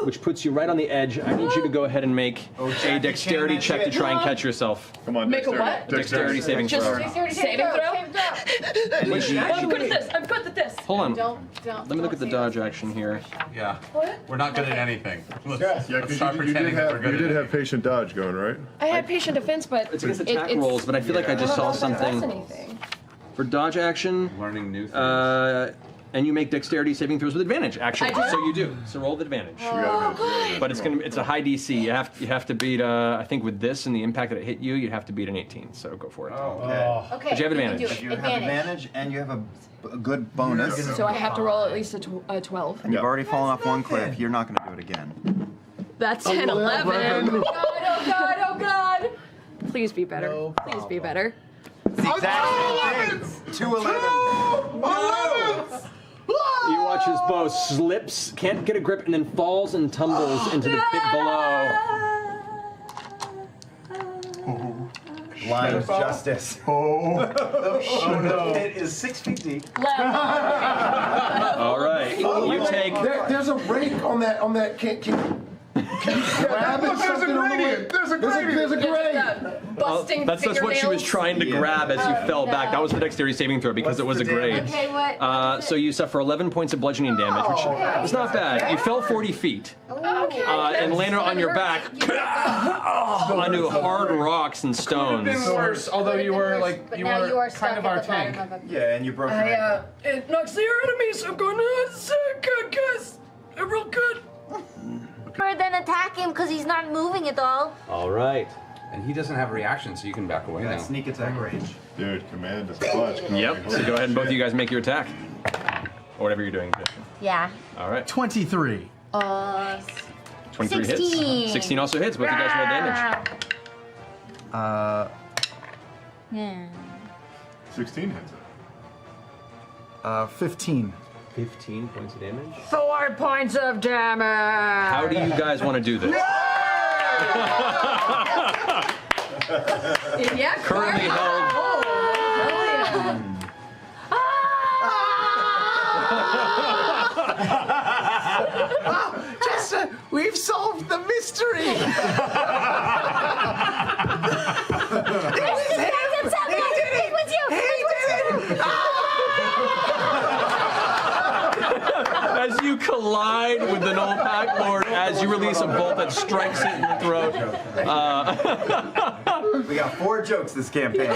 which puts you right on the edge. I need you to go ahead and make a dexterity check to try and catch yourself. Come on, Make a dexterity. what? Dexterity saving Just throw. saving throw? Which, I'm good at this. I'm good at this. hold on. Don't. Let me look at the dodge action here. Yeah. What? We're not good at anything. Let's, Yeah, let's because stop you did pretending that we're have good you did at have anything. patient dodge going, right? I had patient defense, but It's against it- attack it's- rolls, but I feel like I just saw I don't know if that's something. anything. For dodge action, Learning new things. and you make dexterity saving throws with advantage, actually. I do? So you do. So roll with advantage. You gotta But it's a high DC. You have to beat I think with this and the impact that it hit you, you'd have to beat an 18. So go for it. Okay. Okay. But you have can advantage. do it. You have advantage and you have a good bonus. So I have to roll at least a 12. And you've Yeah. already fallen off one cliff. You're not going to do it again. That's 10, 11. Oh god, oh god, oh god. Please be better. No Please be better. Exactly. 2 11s. You watch his bow slips, can't get a grip, and then falls and tumbles into the pit below. Line of justice. The pit is 6 feet deep. All right. You take. There's a rake on that. Can you grab it? Look, there's a Something on the way? gradient. There's a gradient. There's a grade. Busting That's what she was fingernails. trying to grab as you fell back. That was the dexterity saving throw because it was a grade. Okay, what? So you suffer 11 points of bludgeoning damage, which is not bad. You fell 40 feet Okay. and landed on your back onto hard rocks and stones. Worse, although you were like But you now you were are stuck kind of at our the bottom tank. of a... Yeah, and you broke your ankle. It knocks your enemies. I'm going good, guys. I'm real good. Then attack him because he's not moving at all. All right. And he doesn't have a reaction, so you can back away Yeah, now. sneak attack range. Dude, command is clutch. Yep. So go ahead and both of you guys make your attack. Or whatever you're doing. Yeah. All right. 23. 23 hits. 16. 16 also hits. Both of you guys roll damage. Yeah. 16 hits it. 15. 15 points of damage. 4 points of damage. How do you guys want to do this? Yeah, Currently held. Jester, we've solved the mystery. As you collide with the Null Pack Lord, as you release a bolt that strikes it in the throat. We got 4 jokes this campaign.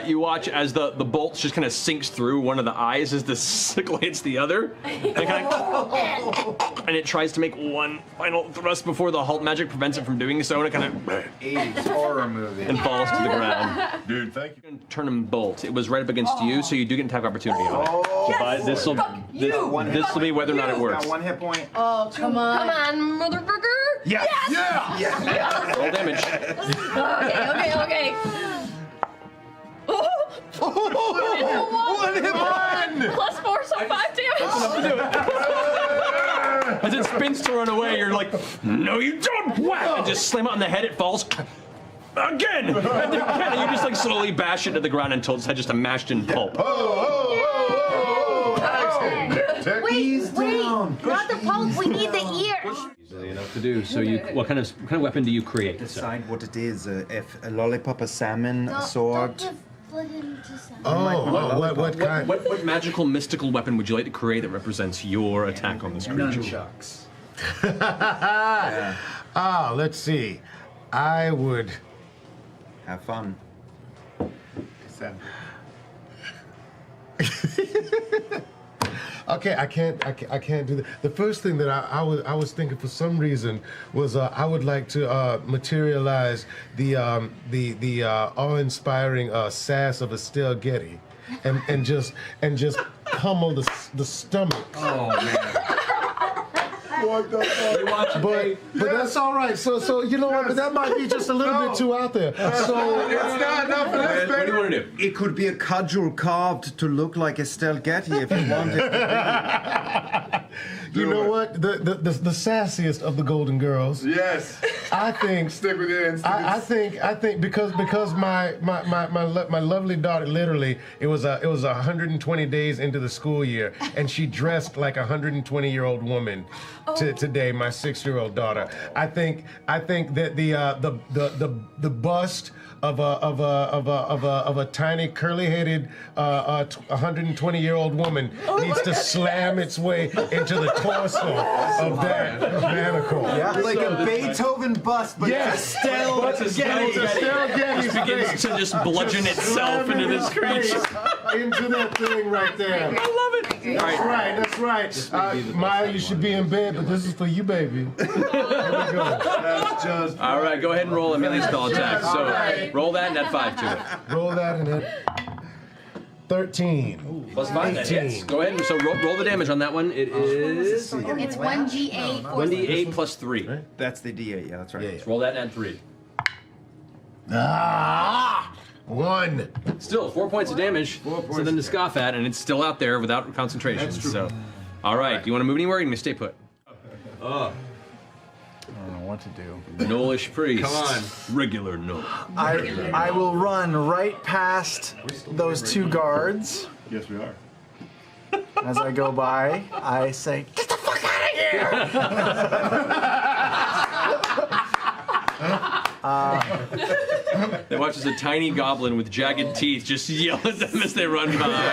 You watch as the bolt just kind of sinks through one of the eyes as the sickle hits the other. And kind of and it tries to make one final thrust before the halt magic prevents it from doing so, and it kind of 80s horror movie. and falls to the ground. Dude, thank you. Turn him bolt. It was right up against you, so you do get an attack opportunity on it. But this will be whether or not it works. Got 1 hit point. Oh, come on, motherfucker! Yes! Yeah! Roll damage. Okay. One hit point! +4, so 5 damage. As it spins to run away, you're like, no, you don't! Whack! And just slam it on the head. It falls. Again! And again, and you just like slowly bash it to the ground until it's just a mashed in pulp. Wait, not the pulp. We need the ear. Easily enough to do. So you, what kind of weapon do you create? Decide what it is. A lollipop, a salmon, a sword. Don't give him to someone. Oh, what kind? What magical mystical weapon would you like to create that represents your attack on this creature? Nunchucks. Let's see. I would. Have fun. Okay, I can't do that. The first thing that I was thinking for some reason was I would like to materialize the awe-inspiring sass of Estelle Getty, and just pummel the stomach. Oh man. What the fuck? But that's all right. So you know what? But that might be just a little bit too out there. So It's not enough for this, What do you want to do? It could be a cudgel carved to look like Estelle Getty if you wanted. you know what? The sassiest of the Golden Girls. Yes. I think. Stick with your instincts. I think because my lovely daughter, literally it was 120 days into the school year, and she dressed like a 120-year-old woman today. My 6-year-old daughter. I think that the bust of a tiny curly-headed 120-year-old woman needs to slam its way into the torso of that manticore. Like a Beethoven bust, but Estelle Getty Begins to just bludgeon itself into this creature. into that thing right there. I love it. That's right. Maya, you should be in bed, but this is for you, baby. Here we go. That's just. All right, go ahead and roll a melee spell attack. So roll that and add 5 to it. Roll that and hit. 13. Plus 5, that 18. hits. Go ahead and so roll the damage on that one. It is It's 1d8. 1d8 plus 3. That's the D8. Yeah, that's right. Yeah. Roll that and add 3. 1. Still 4 points of damage. So then to scoff at, and it's still out there without concentration. So, all right. Do you want to move anywhere? Or are you gonna stay put? I don't know what to do. Gnollish priest. Come on. Regular Gnoll. I will run right past those 2 guards. Yes, we are. As I go by, I say, "Get the fuck out of here!" They watch as a tiny goblin with jagged teeth just yell at them as they run by.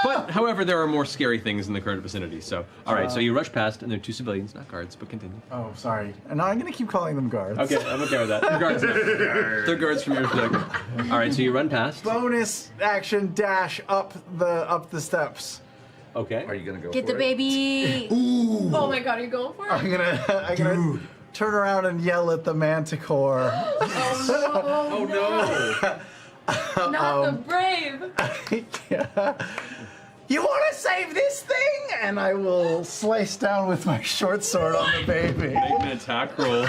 But, however, there are more scary things in the current vicinity. So, all right. So you rush past, and they're 2 civilians, not guards. But continue. Oh, sorry. No, I'm gonna keep calling them guards. Okay, I'm okay with that. They're guards now. They're guards from your perspective. All right. So you run past. Bonus action dash up the steps. Okay. Are you gonna go Get for the it? baby. Oh my god, are you going for it? I'm gonna turn around and yell at the manticore. Oh no! Not the brave. Yeah. You want to save this thing? And I will slice down with my short sword on the baby. Make an attack roll.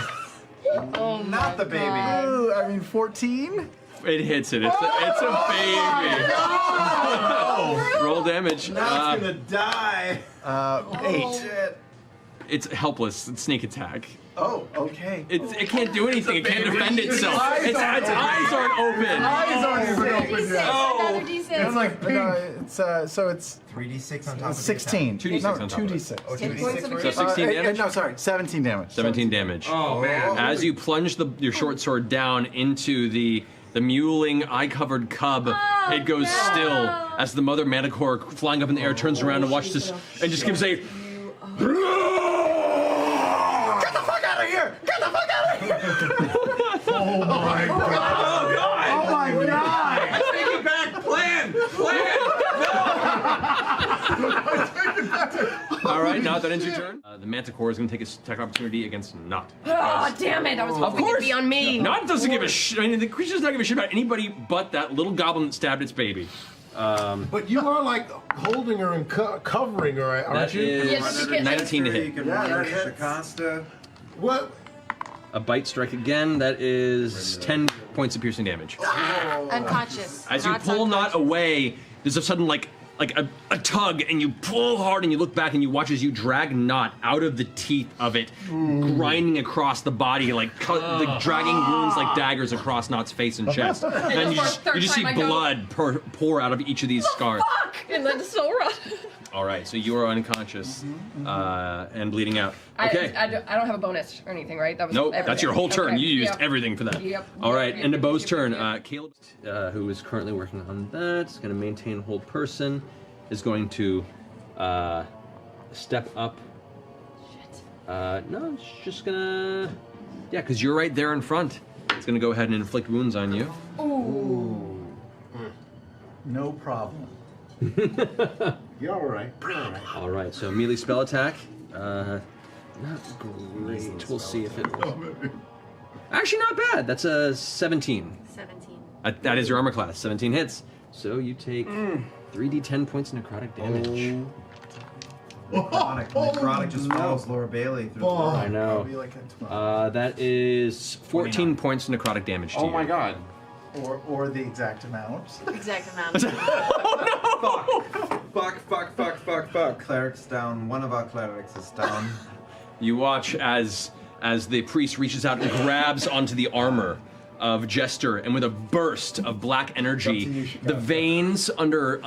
Not the baby. Ooh, I mean 14? It hits it. It's a baby. Roll damage. Die. 8. It's helpless. It's sneak attack. Oh, okay. It can't do anything. It can't defend itself. Its eyes aren't open. Eyes aren't even open D6, yet. another D6. It's like it's so it's 3d6 on top of 16. 2d6 no, on top of it. 2d6. 10 points of So 16 damage? No, sorry, 17 damage. 17 damage. Oh man. As you plunge your short sword down into the mewling, eye-covered cub, it goes still as the mother manticore flying up in the air turns around and watches this and just gives a. Get the fuck out of here! Get the fuck out of here! Oh my god! Oh my god! Take it back. Plan. All right, now that ends your turn. The Manticore is going to take a attack opportunity against Not. Oh, damn it! I was hoping it'd be on me. Not doesn't give a shit. I mean, the creature does not give a shit about anybody but that little goblin that stabbed its baby. But you are like holding her and covering her, aren't That you? is Yes, you can- 19 to You hit. can run Shakasta. What? A bite strike again. That is 10 points of piercing damage. Unconscious. As you Not's pull Not unconscious. away, there's a sudden like a tug, and you pull hard, and you look back, and you watch as you drag Not out of the teeth of it, grinding across the body, like dragging wounds like daggers across Not's face and chest. And you just see time I go, blood pour out of each of these scars. Fuck! And then still run. All right, so you are unconscious and bleeding out. Okay. I don't have a bonus or anything, right? That was Nope, everything. that's your whole turn. Okay, You used yep. everything for that. Yep. All right, Yep, and to yep, Bo's yep, turn, yep. Caleb, who is currently working on that, is going to maintain hold person, is going to step up. Shit. No, it's just going to... Yeah, because you're right there in front. It's going to go ahead and inflict wounds on you. Ooh. No problem. You're all right. You're all right. All right, so melee spell attack. Not great. We'll see if it... Actually, not bad. That's a 17. 17. That is your armor class. 17 hits. So you take 3d10 points of necrotic damage. Necrotic just follows Laura Bailey through the I know. Probably like a 12. That is 14 points of necrotic damage to you. Oh my god. Or the exact amount. Exact amount. Fuck. Cleric's down. One of our clerics is down. You watch as the priest reaches out and grabs onto the armor of Jester, and with a burst of black energy, the veins under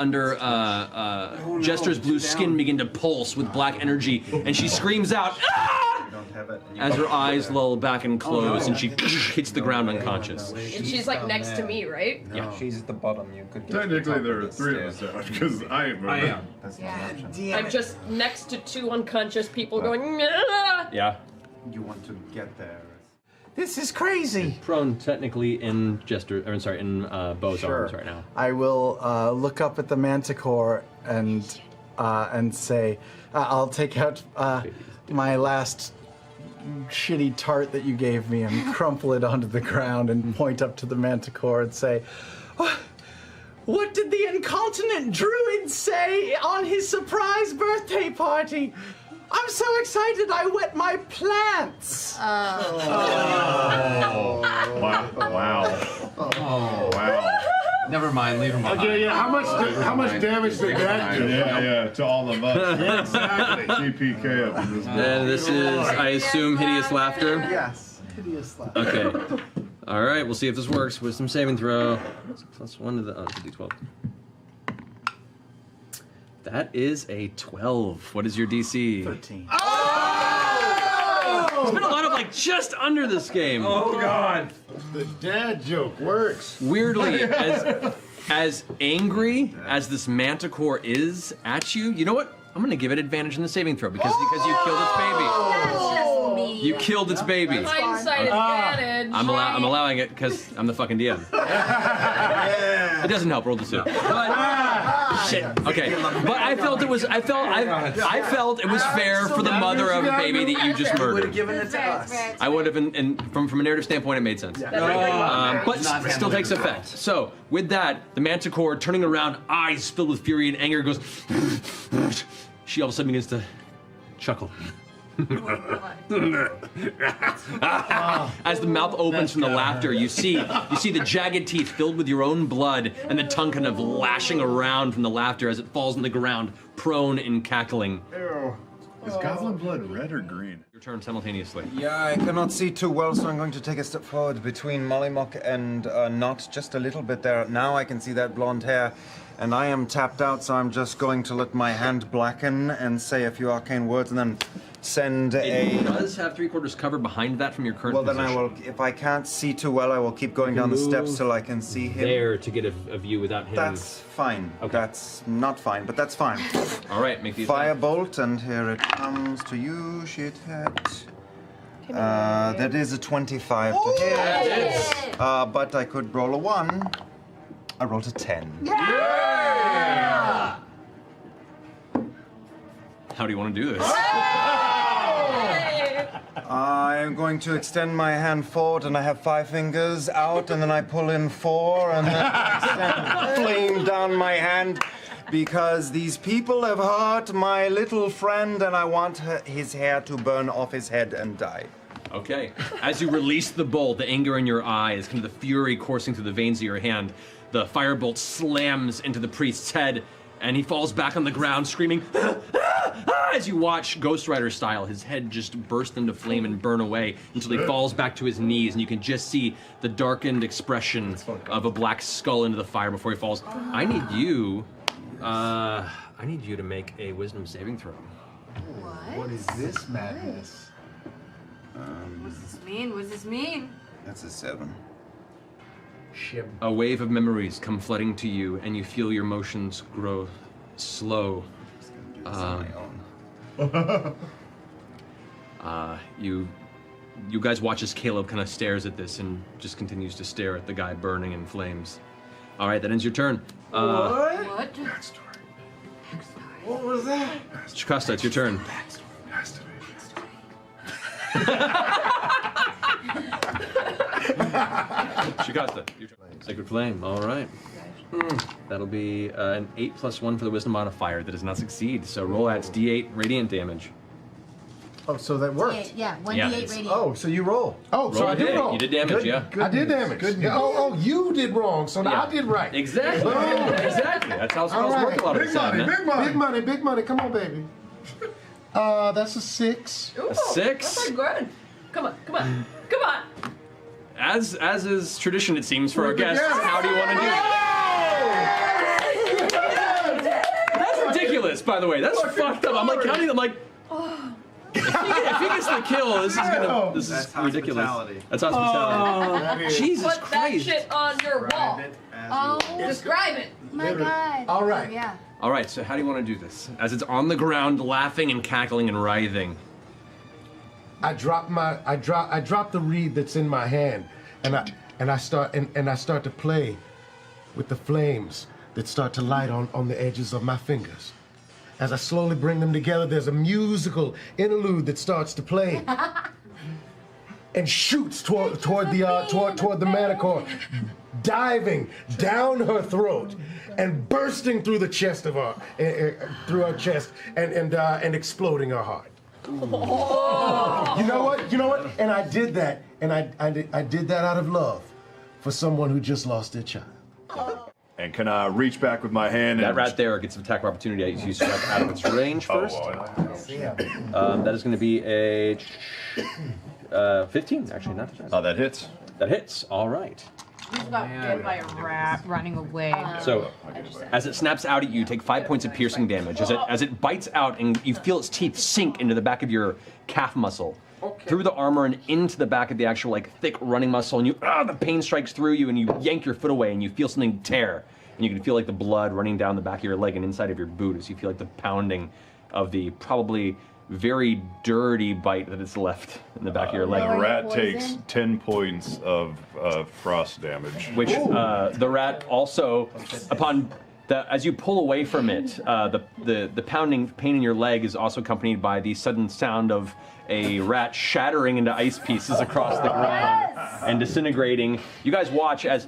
Jester's blue skin begin to pulse with black energy, and she screams out, "Ah!" We don't have it. as her eyes lull back and close, and she hits the ground unconscious. And she's like next to me, right? No, she's at the bottom. You could. Technically, there are three of us out because I am. That's not an option. I'm just next to two unconscious people going, "Nah." Yeah. You want to get there. This is crazy. Prone technically in Jester, or sorry, in Bo's arms right now. I will look up at the Manticore and say, I'll take out my last shitty tart that you gave me and crumple it onto the ground and point up to the Manticore and say, what did the incontinent druid say on his surprise birthday party? I'm so excited I wet my plants. Wow. Never mind. Leave him behind. Okay, yeah. How much damage did that do? Yeah, to all of us. Yeah, exactly. CPK up in this And this is, I assume, hideous laughter. Yes, hideous laugh. Okay. All right, we'll see if this works. Wisdom saving throw. Plus one to the D12. That is a 12. What is your DC? 13. There's been a lot of like just under this game. Oh god. The dad joke works. Weirdly, as angry as this Manticore is at you, you know what? I'm gonna give it advantage in the saving throw because you killed its baby. That's just me. You killed its baby. Hindsight advantage. I'm allowing it because I'm the fucking DM. It doesn't help. Roll the suit. But shit. Okay. But I felt it was fair for the mother of a baby that you just Would have murdered. given it to us. I would have, and from a narrative standpoint, it made sense. But still takes effect. So with that, the Manticore turning around, eyes filled with fury and anger, goes. She all of a sudden begins to chuckle. As the mouth opens from the laughter, you see the jagged teeth filled with your own blood, and the tongue kind of lashing around from the laughter as it falls on the ground, prone and cackling. Is goblin blood red or green? Your turn simultaneously. Yeah, I cannot see too well, so I'm going to take a step forward between Mollymock and Not, just a little bit there. Now I can see that blonde hair, and I am tapped out, so I'm just going to let my hand blacken and say a few arcane words, and then send It does have 3/4 cover behind that from your current Well, then position. I will, if I can't see too well, I will keep going down the steps till I can see him. There to get a view without him. That's fine. Okay. That's not fine, but that's fine. All right, make the attack. Firebolt, and here it comes to you, shithead. That is a 25 to hit. But I could roll a 1. I rolled a 10. How do you want to do this? I am going to extend my hand forward, and I have 5 fingers out, and then I pull in 4, and then I extend flame down my hand, because these people have hurt my little friend, and I want his hair to burn off his head and die. Okay. As you release the bolt, the anger in your eyes, kind of the fury coursing through the veins of your hand, the firebolt slams into the priest's head, and he falls back on the ground, screaming, as you watch, Ghost Rider style, his head just burst into flame and burn away until he falls back to his knees, and you can just see the darkened expression of a black skull into the fire before he falls. I need you to make a wisdom saving throw. What is this madness? What does this mean? What does this mean? That's a 7. Shib. A wave of memories come flooding to you, and you feel your motions grow slow. You guys watch as Caleb kind of stares at this and just continues to stare at the guy burning in flames. All right, that ends your turn. What? What was that? Shikasta, it's your turn. Shikasta, your turn. Sacred Flame, all right. That'll be an 8 + 1 for the wisdom modifier. That does not succeed, so roll at D8 radiant damage. Oh, so that worked. D8, yeah, 1d8 Yeah. radiant. Oh, so you roll. Oh, so Roll I a did D8. wrong. You did damage, yeah. I did damage. Good Yeah, news. oh, you did wrong, so Yeah. I did right. Exactly. Exactly. That's how All spells right. work a lot of Big the time, money, man. big money. Big money, big money. Come on, baby. That's a 6. Ooh, A 6? That's not good. Come on, come on, come on. As is tradition, it seems, for our guests, Yes. how do you want to do it? That's ridiculous, by the way. That's fucked up. I'm like counting. I'm like, if he gets the kill, this is That's ridiculous. hospitality. That's hospitality. Jesus Put that Christ. shit on your wall. Oh Describe it. my god. All right. Yeah. All right, so how do you want to do this? As it's on the ground, laughing and cackling and writhing. I drop the reed that's in my hand, and I start to play with the flames that start to light on the edges of my fingers. As I slowly bring them together, there's a musical interlude that starts to play and shoots toward the Manticore, diving down her throat and bursting through the chest of her, through her chest, and exploding her heart. You know what? And I did that, and I did that out of love for someone who just lost their child. And can I reach back with my hand? That and right there gets an attack of opportunity. I use strike out of its range first. Oh, That is going to be a 15, actually, not oh, that hits. That hits. All right. He's got bit by a rat running away. So, as it snaps out at you, take 5 points of piercing damage. As it bites out, and you feel its teeth sink into the back of your calf muscle, through the armor and into the back of the actual thick running muscle, and the pain strikes through you, and you yank your foot away, and you feel something tear, and you can feel the blood running down the back of your leg and inside of your boot as you feel the pounding of the probably very dirty bite that is left in the back of your leg. The rat poison? takes 10 points of frost damage. Which the rat also, as you pull away from it, the pounding pain in your leg is also accompanied by the sudden sound of a rat shattering into ice pieces across the ground and disintegrating. You guys watch as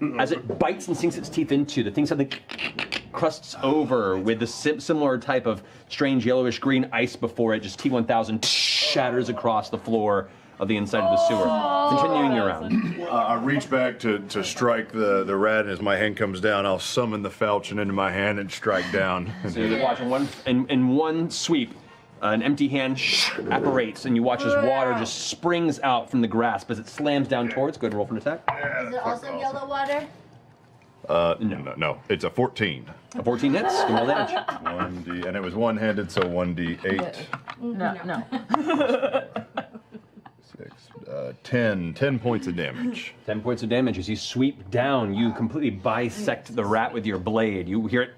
it bites and sinks its teeth into the thing, something crusts over with the similar type of strange yellowish green ice before it. Just T-1000 shatters across the floor of the inside of the sewer. Continuing your round. I reach back to strike the rat, and as my hand comes down, I'll summon the falchion into my hand and strike down. So you watch in one sweep, an empty hand apparates, and you watch as water just springs out from the grasp as it slams down towards. Go ahead and roll for an attack. Is it also yellow water? No, it's a 14. A 14 hits. Give me all damage. 1d, and it was one-handed, so 1d8. No. 6, 10 points of damage. 10 points of damage. As you sweep down, you completely bisect the rat with your blade. You hear it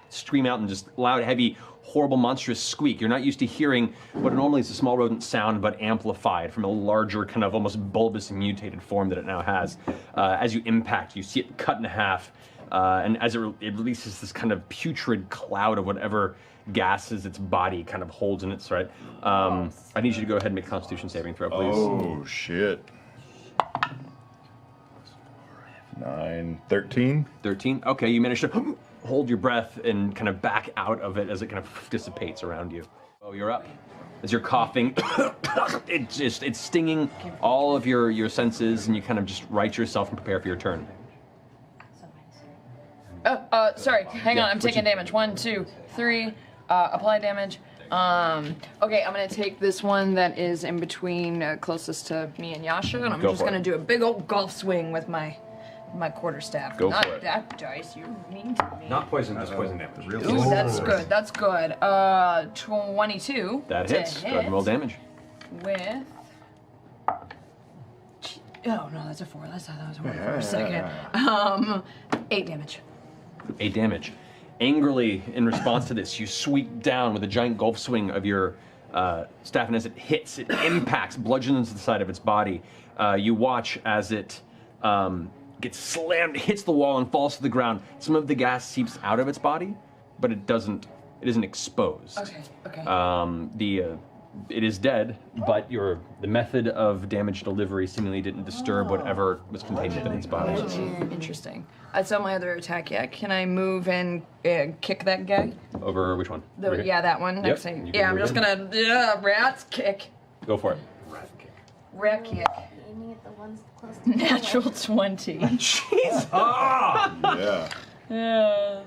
scream out in just loud, heavy, horrible, monstrous squeak. You're not used to hearing what normally is a small rodent sound, but amplified from a larger, kind of almost bulbous and mutated form that it now has. As you impact, you see it cut in half, and as it releases this kind of putrid cloud of whatever gases its body kind of holds in its right. I need you to go ahead and make a Constitution saving throw, please. Oh shit. 9, 13. 13. Okay, you managed to hold your breath and kind of back out of it as it kind of dissipates around you. Oh, you're up. As you're coughing, it's stinging all of your senses, and you kind of just right yourself and prepare for your turn. Sorry. Hang on. I'm taking damage. 1, 2, 3. Apply damage. Okay, I'm gonna take this one that is in between, closest to me and Yasha, and I'm just gonna do a big old golf swing with my quarterstaff. Go Not for it. that dice, you mean to me. Not poison, just poison damage. Ooh, that's good. That's good. 22. That to hits. Go ahead and roll damage. With. Oh no, that's a 4. That's how that was one for a second. 8 damage. 8 damage. Angrily, in response to this, you sweep down with a giant golf swing of your staff, and as it hits, it impacts, bludgeons the side of its body. You watch as it gets slammed, hits the wall, and falls to the ground. Some of the gas seeps out of its body, but it isn't exposed. Okay. It is dead, but the method of damage delivery seemingly didn't disturb whatever was contained within its body. Interesting. That's on my other attack yet. Can I move and kick that guy? Over which one? Yeah, that one. Yep, Next thing. you can Yeah, I'm move just in. gonna rats kick. Go for it. Rat kick. Aiming at the ones close to Natural 20. Jeez. Yeah.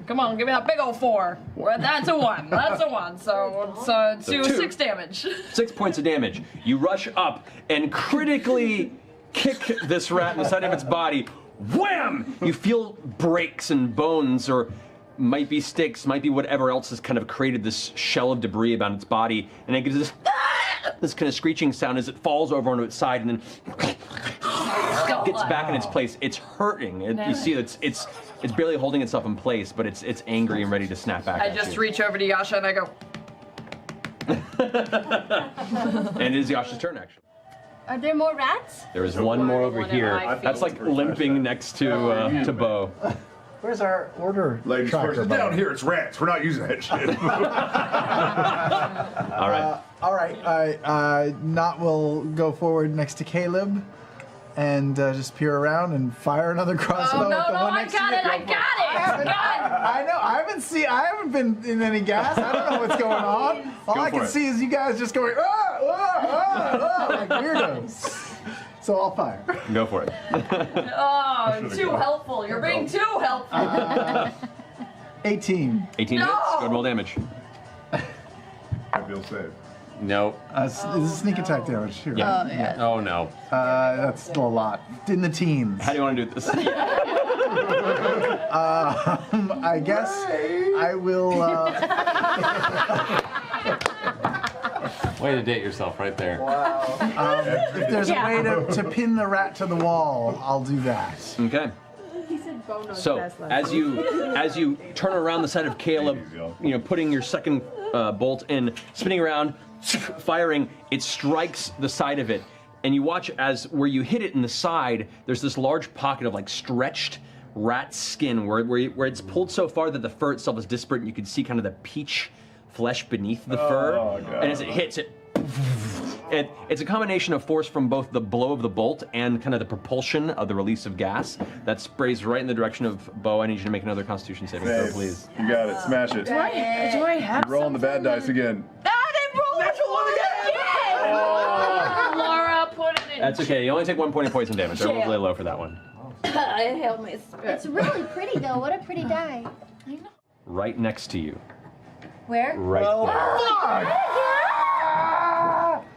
Come on, give me that big old 4. That's a 1. That's a 1. So 2, 6 damage. 6 points of damage. You rush up and critically kick this rat in the side of its body. Wham! You feel breaks and bones, or might be sticks, might be whatever else has kind of created this shell of debris about its body, and it gives this kind of screeching sound as it falls over onto its side and then gets back in its place. It's hurting. You see, it's barely holding itself in place, but it's angry and ready to snap back. I at just you. reach over to Yasha and I go. And it is Yasha's turn, actually. Are there more rats? There is one more over one at here. my That's like limping next to Bo. Where's our order Ladies tracker? first. button? Down here, it's rats. We're not using that shit. All right. All right. Not will go forward next to Caleb and just peer around and fire another crossbow. Oh, no, at the one I next to got you. it. I got it. I know. I haven't been in any gas. I don't know what's going on. All I for can it. see is you guys just going like weirdos. So I'll fire. Go for it. Oh, too helpful. You're being too helpful. 18. 18 hits. Go ahead and roll damage. Maybe you'll save. No. This is sneak attack damage. Here. Yeah. Oh no. That's still a lot. In the teens. How do you want to do this? I guess I will. Way to date yourself right there. If there's a way to pin the rat to the wall, I'll do that. Okay. He said Bo knows So best last as you turn around the side of Caleb, putting your second bolt in, spinning around, firing, it strikes the side of it, and you watch as where you hit it in the side, there's this large pocket of like stretched rat skin where it's pulled so far that the fur itself is disparate, and you can see kind of the peach flesh beneath the fur. And as it hits, it's a combination of force from both the blow of the bolt and kind of the propulsion of the release of gas that sprays right in the direction of Bo. I need you to make another Constitution saving throw, Save. please. You got it. Smash it. Do I have You're rolling the bad dice again. they rolled again! Laura, put it in. That's okay. You only take 1 point of poison damage. I rolled really low for that one. I held my spirit. It's really pretty though. What a pretty die. Right next to you. Where? Right there.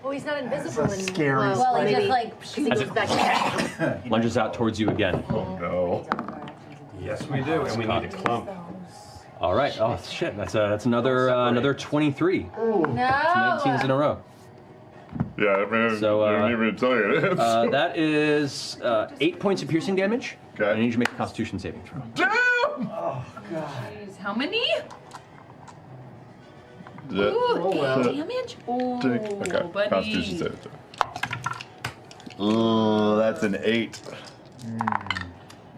Oh, he's not invisible anymore. Scary. Well, he maybe just like he goes back to Lunges out towards you again. Oh no. Yes, we do, and we need a clump. All right. Oh shit. That's another 23. no. 19s in a row. Yeah, I mean, So, I don't even tell you. That is 8 points of piercing damage. Okay. I need you to make a Constitution saving throw. Jeez, how many? Yeah. Ooh, 8 damage? Ooh, Okay. buddy. Constitution save. Oh, that's an 8.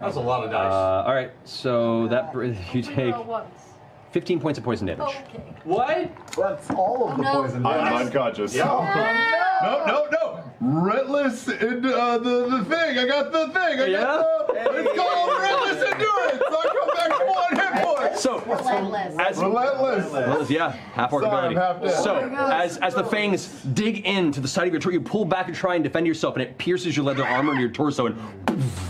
That's a lot of dice. All right, so you take 15 points of poison damage. What? That's all of the poison I'm damage. unconscious. No. Relentless and the thing. I got the thing. It's called Relentless Endurance. So I come back to 1 hit point. So, Relentless. yeah, half orc Sorry, ability. I'm half dead. So, as the fangs dig into the side of your torso, you pull back and try and defend yourself, and it pierces your leather armor into your torso and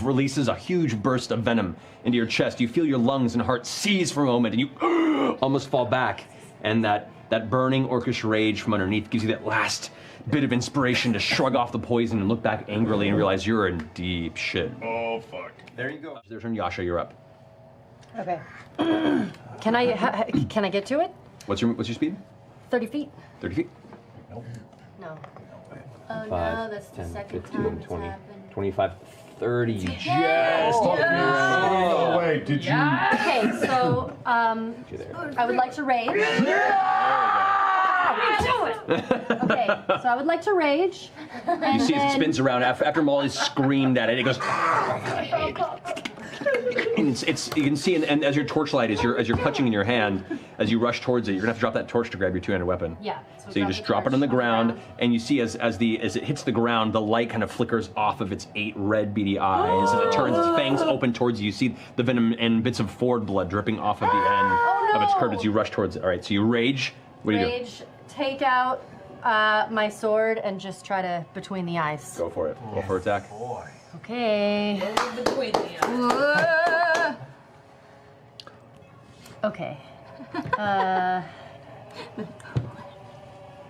releases a huge burst of venom into your chest. You feel your lungs and heart seize for a moment, and you almost fall back. And that burning orcish rage from underneath gives you that last bit of inspiration to shrug off the poison and look back angrily and realize you're in deep shit. Oh, fuck. There you go. Their turn, Yasha, you're up. Okay. Can I get to it? What's your speed? 30 feet. 30 feet. No. Oh 5, no, that's the 10, second 15, time it's 20, happened. 25, 30. Just Oh, wait, did you? Okay, so I would like to rage. Okay, so I would like to rage. You see as it spins around after Molly screamed at it. It goes. And you can see, and as your torchlight, as you're clutching in your hand, as you rush towards it, you're gonna have to drop that torch to grab your two-handed weapon. Yeah. So you just drop it on the ground, and you see as it hits the ground, the light kind of flickers off of its 8 red beady eyes. As it turns its fangs open towards you, you see the venom and bits of ford blood dripping off of the end of its curve as you rush towards it. All right, so you rage. What do you do? Rage, take out my sword and just try to between the eyes. Go for it. Go for attack. Okay. Between the eyes. Okay.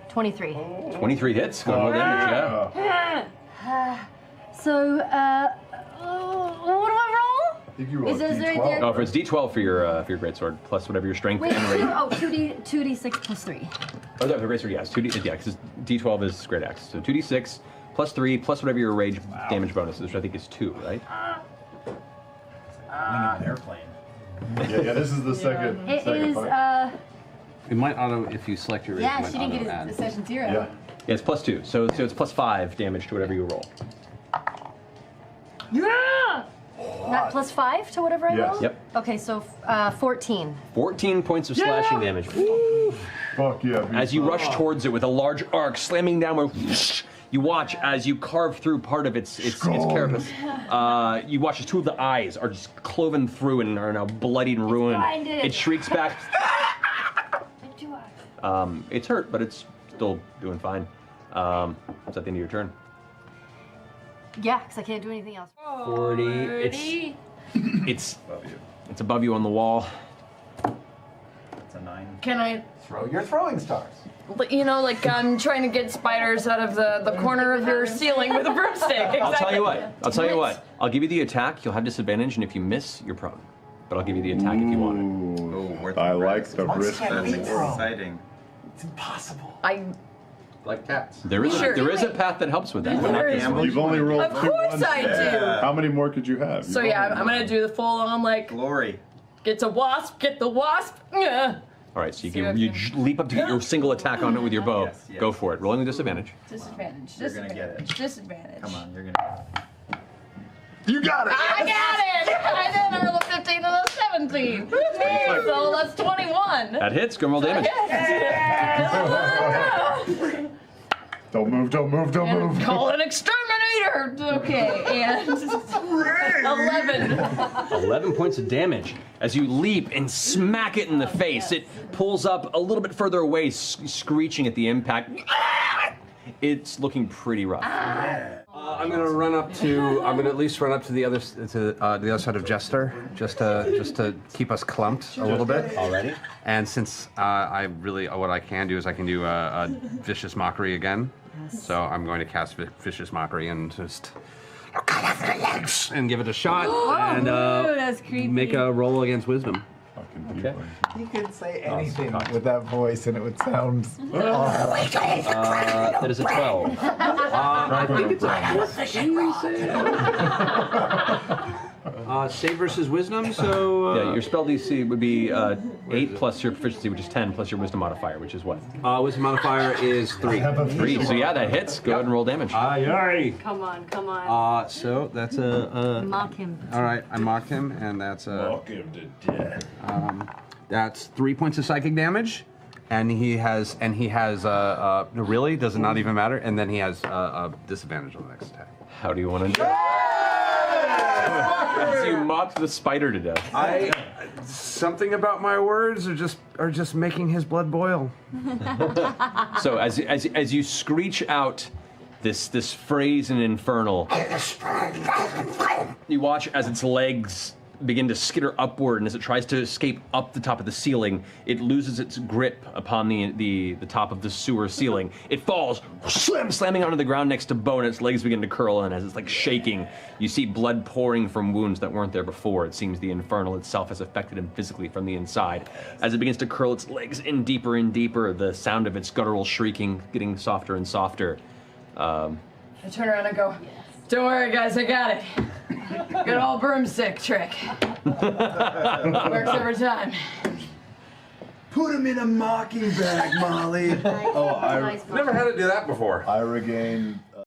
23. 23 hits. Go more damage. Yeah. So, what do I roll? I think you rolled Is there- D12. Oh, for it's D12 for your greatsword plus whatever your strength Wait, and rage. 2d6 plus 3. Oh, no, the greatsword, yes. 2D, yeah, because D12 is great axe. So 2d6 plus 3 plus whatever your rage damage bonus is, which I think is 2, right? Winged an airplane. Yeah, this is the second. It second is, fight. It might auto, if you select your rage, Yeah, it might she didn't auto get add. a session 0. Yeah. Yeah, it's plus 2. So it's plus 5 damage to whatever you roll. Yeah! Not plus 5 to whatever I Yes. roll? Yep. Okay, so 14. 14 points of slashing damage. Fuck yeah. As you rush towards it with a large arc slamming down where you watch as you carve through part of its carapace. You watch as 2 of the eyes are just cloven through and are now bloodied and ruined. blinded. It shrieks back. It's hurt, but it's still doing fine. Is that the end of your turn? Yeah, because I can't do anything else. 40. It's above you on the wall. That's a 9. Can I, Throw your throwing stars. you know, like I'm trying to get spiders out of the corner of your ceiling with a broomstick. Exactly. I'll tell you what. I'll give you the attack. You'll have disadvantage, and if you miss, you're prone. But I'll give you the attack if you want it. Ooh, I like the risk. That's exciting. It's impossible. Like cats. There is Sure. a path that helps with that. but not There this is. one. You've only rolled Of 2 course ones. I do. How many more could you have? So yeah, I'm gonna do the full on like Glory. get a wasp, get the wasp. Yeah. All right, so See what you I can- leap up to get your single attack on it with your bow. Yes, yes. Go for it. Rolling with disadvantage. Disadvantage. You're gonna get it. Disadvantage. Come on, you're gonna. You got it! I got it! I did a roll a 15 and a 17. So that's 21. That hits. Go roll damage. Don't move, don't move, don't move. Call an exterminator! Okay, and 11. 11 points of damage. As you leap and smack it in the face, it pulls up a little bit further away, screeching at the impact. It's looking pretty rough. I'm gonna at least run up to the other side of Jester, just to keep us clumped a little bit. Already? And since what I can do is I can do a vicious mockery again. So I'm going to cast vicious mockery and just and give it a shot and that's creepy. make a roll against wisdom. Okay. You could say anything with that voice and it would sound That is a 12. I think it's a Save versus wisdom, so. Yeah, your spell DC would be 8 plus your proficiency, which is 10, plus your wisdom modifier, which is what? Wisdom modifier is 3. 3. So yeah, that hits. Go ahead and roll damage. Aye. Come on, come on. So that's a. Mock him. All right, I mock him, and that's a. Mock him to death. That's 3 points of psychic damage, and he has really does it not even matter, and then he has a disadvantage on the next attack. How do you want to do? As you mocked the spider to death. Something about my words are just making his blood boil. So as you screech out this phrase in Infernal, you watch as its legs begin to skitter upward, and as it tries to escape up the top of the ceiling, it loses its grip upon the top of the sewer ceiling. It falls, slamming onto the ground next to Bo, and its legs begin to curl, and as it's like shaking, you see blood pouring from wounds that weren't there before. It seems the Infernal itself has affected him physically from the inside. As it begins to curl its legs in deeper and deeper, the sound of its guttural shrieking getting softer and softer. I turn around and go, don't worry guys, I got it. Good old broomstick trick. Works every time. Put him in a mocking bag, Molly. Never had to do that before. I regain